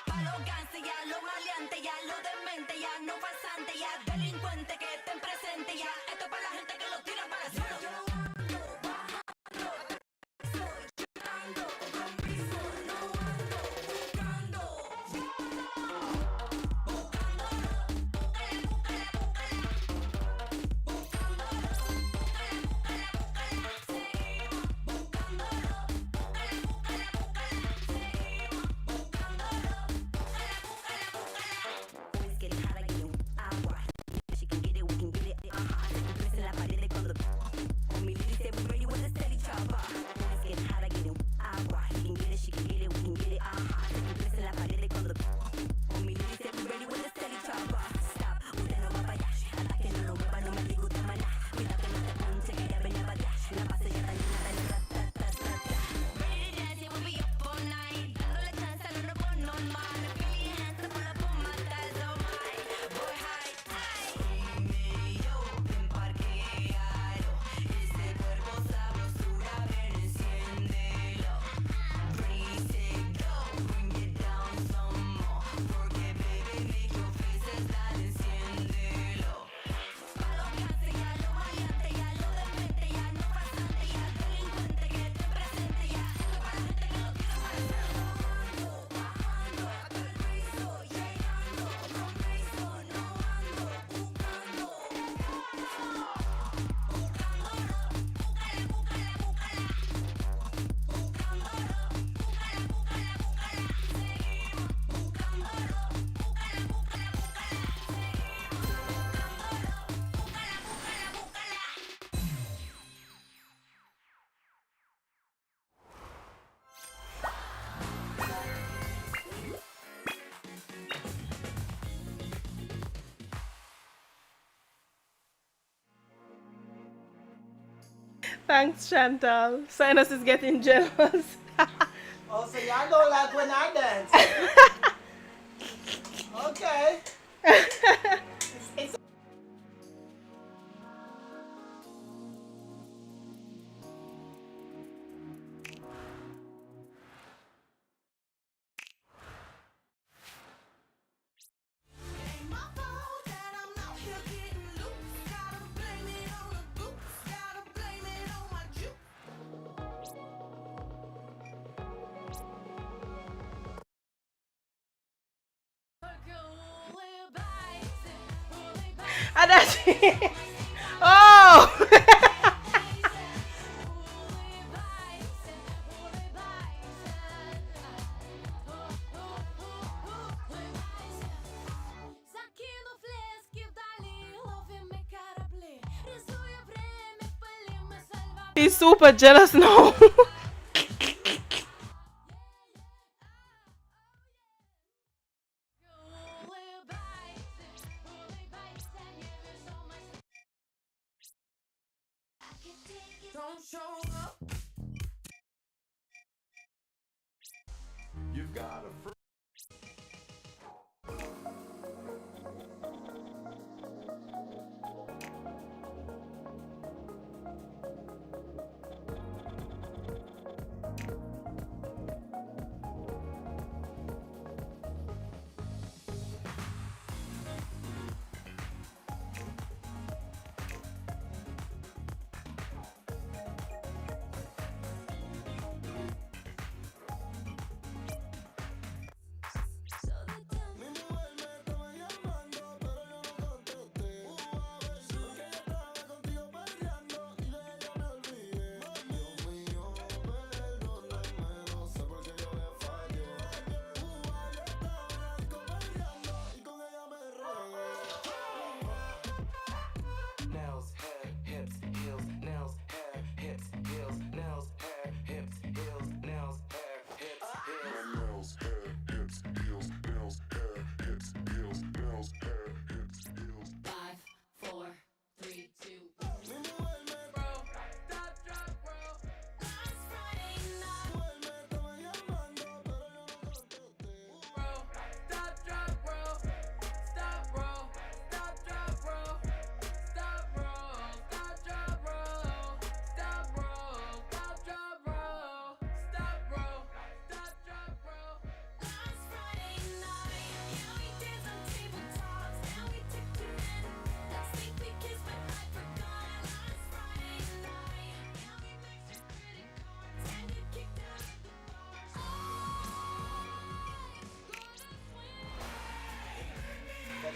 Pa' los ganses ya, los maleantes ya, los dementes ya, no falsantes ya, delincuentes que estén presentes ya. Esto es para la gente que lo tira para el suelo. Yo ando bajando, soy llegando, con piso no ando buscando. Always getting hot, I get it agua. She can get it, we can get it. Press en la pared cuando con mi lady say we ready with the steady chopper. Always getting hot, I get it agua. He can get it, she can get it, we can get it. Press en la pared cuando con mi lady say we ready with the steady chopper. Stop, usted no va para allá. Hasta que no lo mueva, no me disgusta maná. Cuidado que no te ponche, que ya venía para allá. La base ya está llena de ready to dance, we'll be up all night. Dándole chance al nuevo normal. Feeling hands up, pull up on my thighs, oh my. Boy, high, medio en parqueado. Ese cuerpo sabrosura, ven, enciéndelo. Raise it, go, bring it down some more. Porque, baby, make your faces dale, enciéndelo. Pa' los ganses ya, los maleantes ya, los dementes ya, no falsantes ya, delincuentes que estén presentes ya. Esto es para la gente que lo tira para el suelo. Bajando hasta el piso, llegando, con piso no ando buscando. Thanks, Chantal. Sinus is getting jealous. Also, y'all don't like when I dance. Okay. It's Ain't my fault that I'm out here getting loose. Gotta blame it on the goose. Gotta blame it on my juice. Adachi. Oh. He's super jealous now. Don't show up. You've got a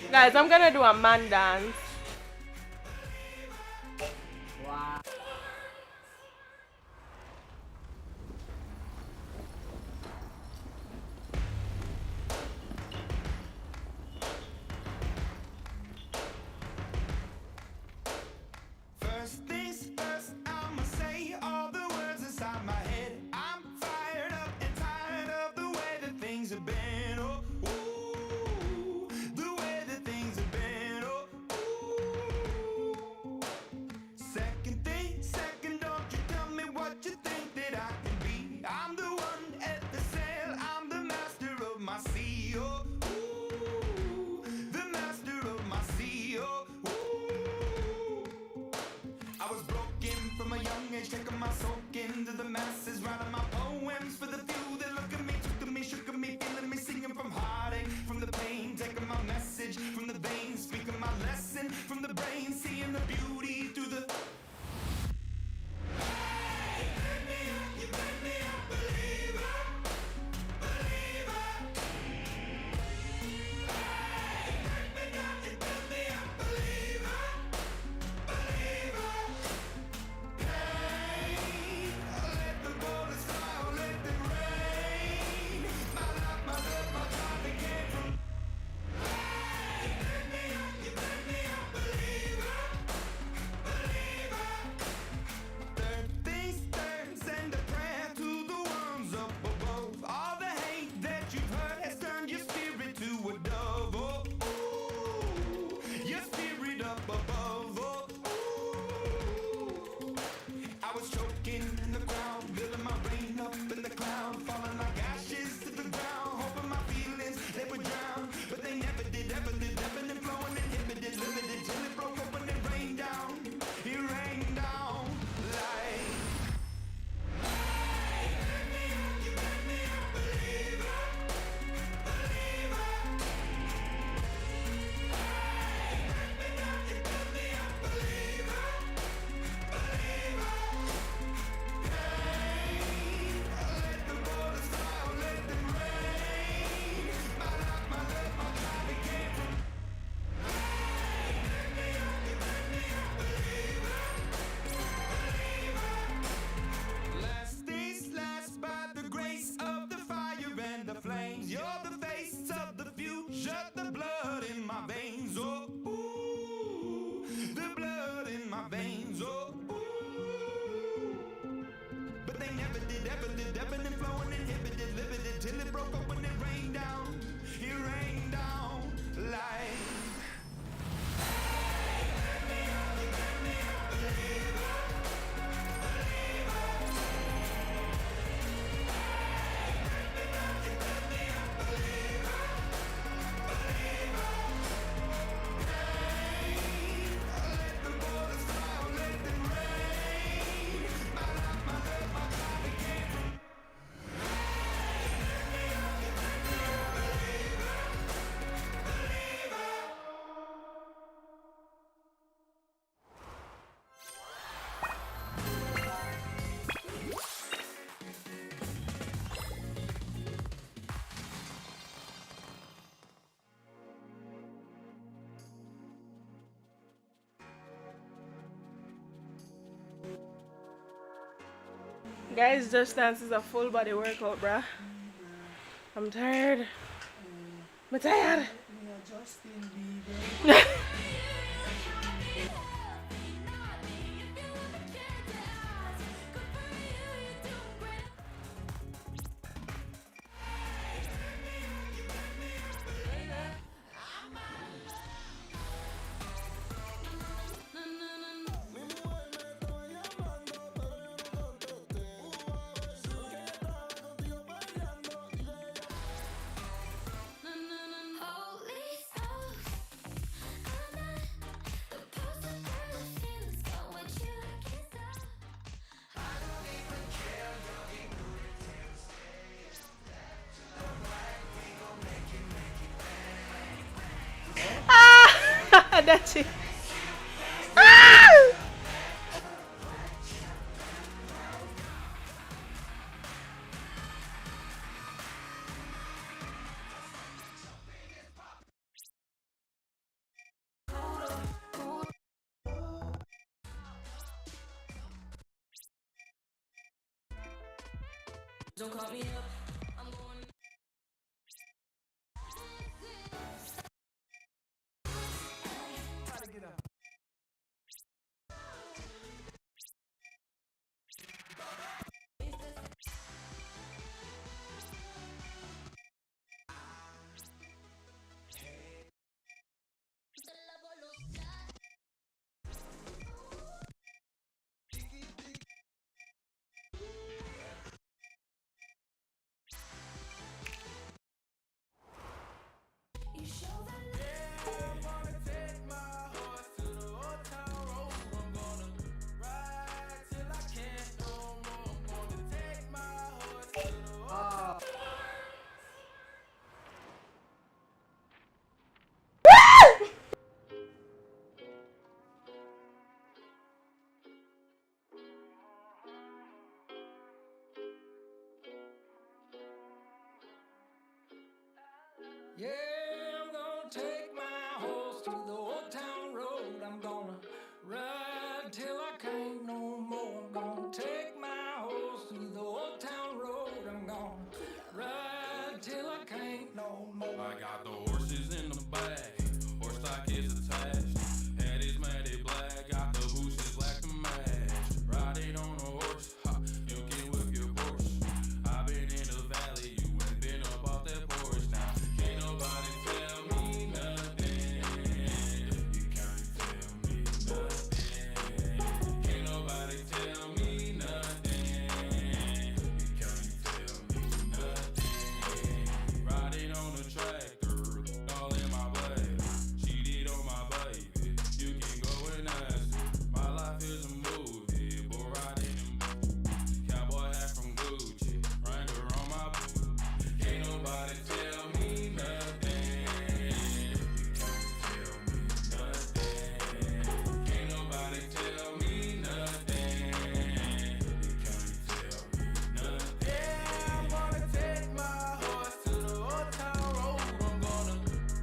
Guys, I'm gonna do a man dance. Wow. First things first, I'ma say all the words inside my head. I'm fired up and tired of the way that things have been. Oh, ooh, the way that things have been. Oh, ooh. Second thing, second, don't you tell me what you think that I can be. I'm the one at the sail, I'm the master of my sea. Oh, ooh, the master of my sea. Oh, I was broken from a young age, taking my soak into the masses, writing my poems for the few that look at me, took at me, shook at me, feeling me, singing from heartache, from the pain, taking my message from the veins, speaking my lesson from the brain, seeing the beauty through the. Third things third, send a prayer to the ones up above. All the hate that you've heard has turned your spirit to a dove. Oh, ooh, your spirit up above. Oh, ooh. I was choking in the ground, building my rain up in the cloud, falling like ashes to the ground, hoping my feelings they would drown, but they never did, ever did, ebbing and flowing, inhibited, limited, till it broke open and rained down. It rained down like. Last things last, by the grace of the fire and the flames. You're the face of the future, the blood in my veins. Oh, ooh, the blood in my veins. Oh, ooh. But they never did, ever did, ebbing and flowing, inhibited, limited, till it broke up when it rained down. It rained down like. Guys, Just Dance is a full body workout, bruh. I'm tired. I'm tired. That's it. Don't call me up. I'm going. Yeah, I'm gonna take my horse to the old town road. I'm gonna ride till I can't no more. I'm gonna take my horse to the old town road. I'm gonna ride till I can't no more. I got the horses in the bag, horse stock is attached. Head is matted black, got the bushes black to match. Riding on a horse, ha, you can whip your Porsche. I've been in the valley, you ain't been up off that porch now. Can't nobody tell me nothing. You can't tell me nothing. Can't nobody tell me nothing. You can't tell me nothing. Riding on the tractor, all in my blood. Cheated on my baby, you can go and ask her. My life is a movie, boy riding in cowboy hat from Gucci, Wrangler on my boot. Can't nobody tell me nothing. You can't tell me nothing. Can't nobody tell me nothing. You can't tell me nothing. Yeah, I'm gonna take my horse to the old town road. I'm gonna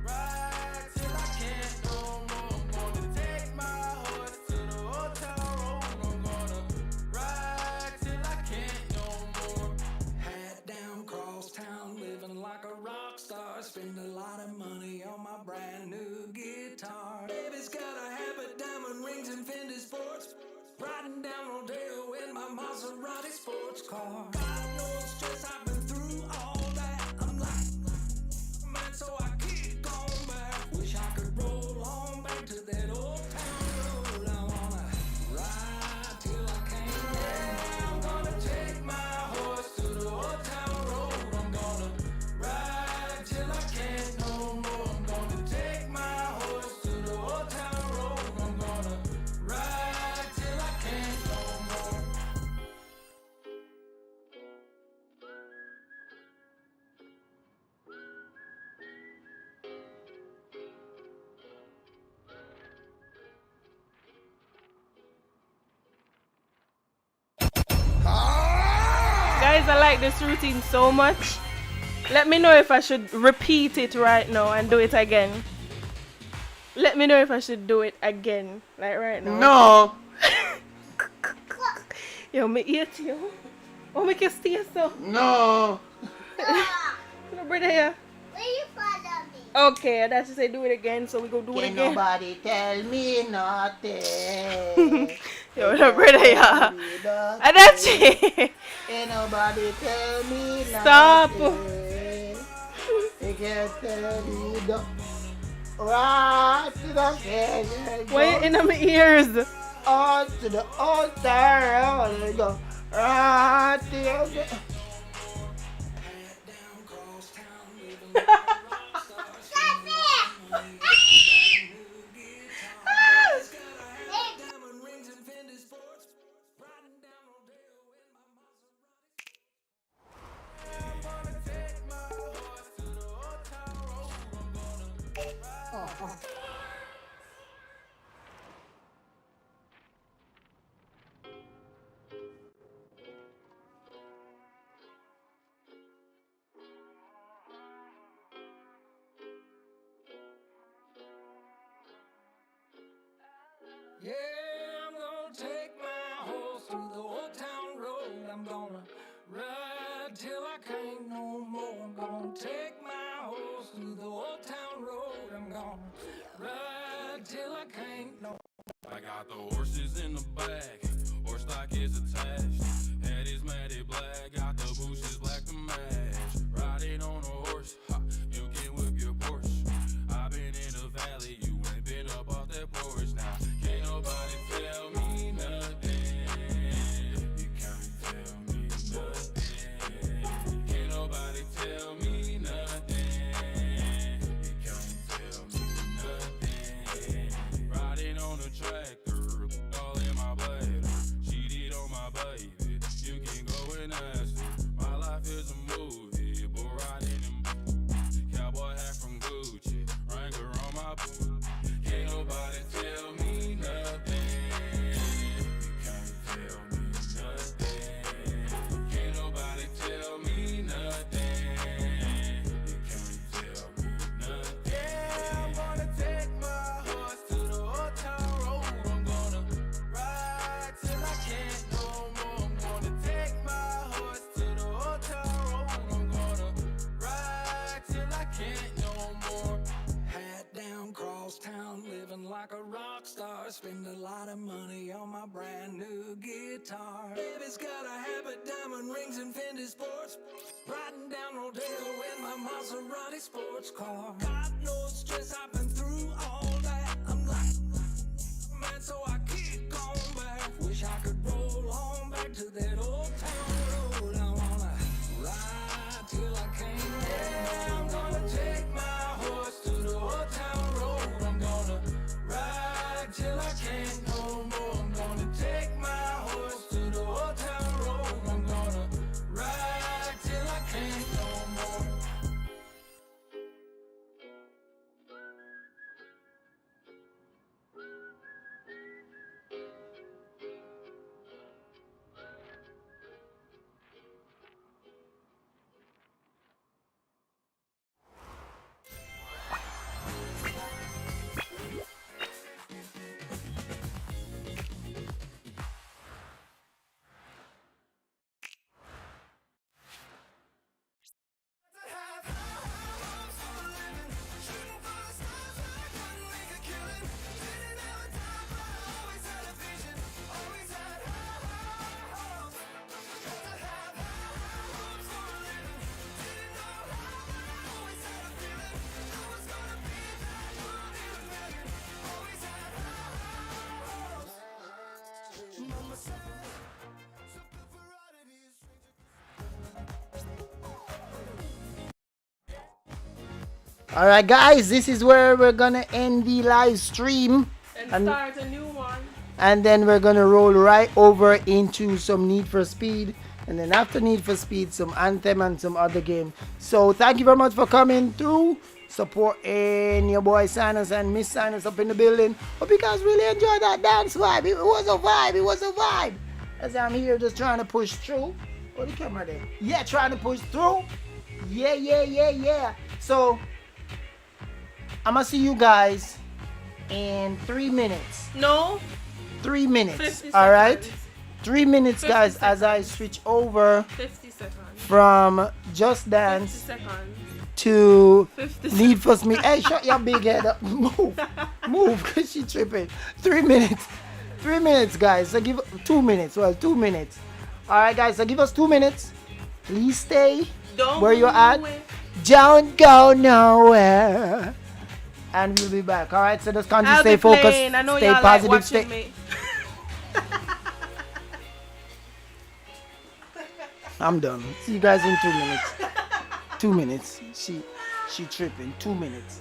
ride till I can't no more. I'm gonna take my horse to the old town road. I'm gonna ride till I can't no more. Hat down, cross town, living like a rock star. Spend a lot of money on my brand new guitar. Baby's got a habit, diamond rings and Fendi sports. Riding down Rodeo in my Maserati sports car. God knows stress, I've been through all that. I'm like, man, so I keep going back. Wish I could roll on back to that old town road. I wanna ride till I can't. Yeah, I'm gonna take my horse to the old town road. I'm gonna ride till I can't no more. I'm gonna take my horse to the old town road. I'm gonna ride till I can't no more. Guys, I like this routine so much. Let me know if I should repeat it right now and do it again. Let me know if I should do it again, like right now. No. Yo, me eat you. Oh, make you stay so. No. No, brother here. Will you follow me? Okay, that's just say do it again, so we go do it Can again. nobody tell me nothing? Yo, no, brother here. And that's it. Ain't nobody tell me Stop. nothing. You can't tell me the right to the finish. Why you in my ears? On to the altar. Go right to the. Yeah, I'm gonna take my horse to the old town road. I'm gonna ride till take my horse through the old town road. I'm gonna ride till I can't no. I got the horses in the back, horse stock is attached. Head is matted black, got the bushes black to match. Riding on a horse, ha, you can whip your Porsche. I've been in the valley, you ain't been up off that porch. Now, can't nobody tell me nothing. You can't tell me nothing. Can't nobody tell me nothing. You can't tell me nothing. Riding on a tractor, all in my bladder. Cheated on my baby, you can go and ask her. My life is a movie, but riding in cowboy hat from Gucci, Wrangler on my boot. Can't nobody tell me nothing. You can't tell me nothing. Can't nobody tell me nothing. You can't tell me nothing. Yeah, I'm gonna take my horse to the old town road. I'm gonna ride till I can't no more. I'm gonna take my horse to the old town road. I'm gonna ride till I can't no more. Hat down, cross town, living like a rock star. Spend a lot of money on my brand new guitar. Baby's got a habit, diamond rings and Fendi sports. Riding down Rodeo in my Maserati sports car. Got no stress, I've been through all that. I'm like, man, so I keep going back. Wish I could roll on back to that old town road. I wanna ride till I can't. Yeah, I'm gonna take my horse to the old town road. I'm gonna ride till I can't no more. I'm gonna take my horse to the old town road. I'm gonna ride till I can't no more. Alright guys, this is where we're gonna end the live stream And start a new one. and then we're gonna roll right over into some Need for Speed, and then after Need for Speed some Anthem and some other game. So thank you very much for coming through, supporting your boy Sinus and Miss Sinus up in the building. Hope you guys really enjoyed that dance vibe. It was a vibe, it was a vibe. As I'm here just trying to push through. Oh, the camera there. Yeah, trying to push through. Yeah. So I'm gonna see you guys in 3 minutes. No. 3 minutes. 50 all right. seconds. 3 minutes, 50 guys, seconds. as I switch over 50 seconds. from Just 50 Dance seconds. to 50 Need for Speed. Hey, shut your big head up. Move, cause she tripping. 3 minutes. 3 minutes, guys. So give 2 minutes. Well, 2 minutes. All right, guys. So give us 2 minutes. Please stay Don't where you're go at. nowhere. Don't go nowhere. And we'll be back. All right. So just continue to stay focused. I know Stay y'all positive. like Stay. watching me. I'm done. See you guys in 2 minutes. 2 minutes. She tripping. 2 minutes.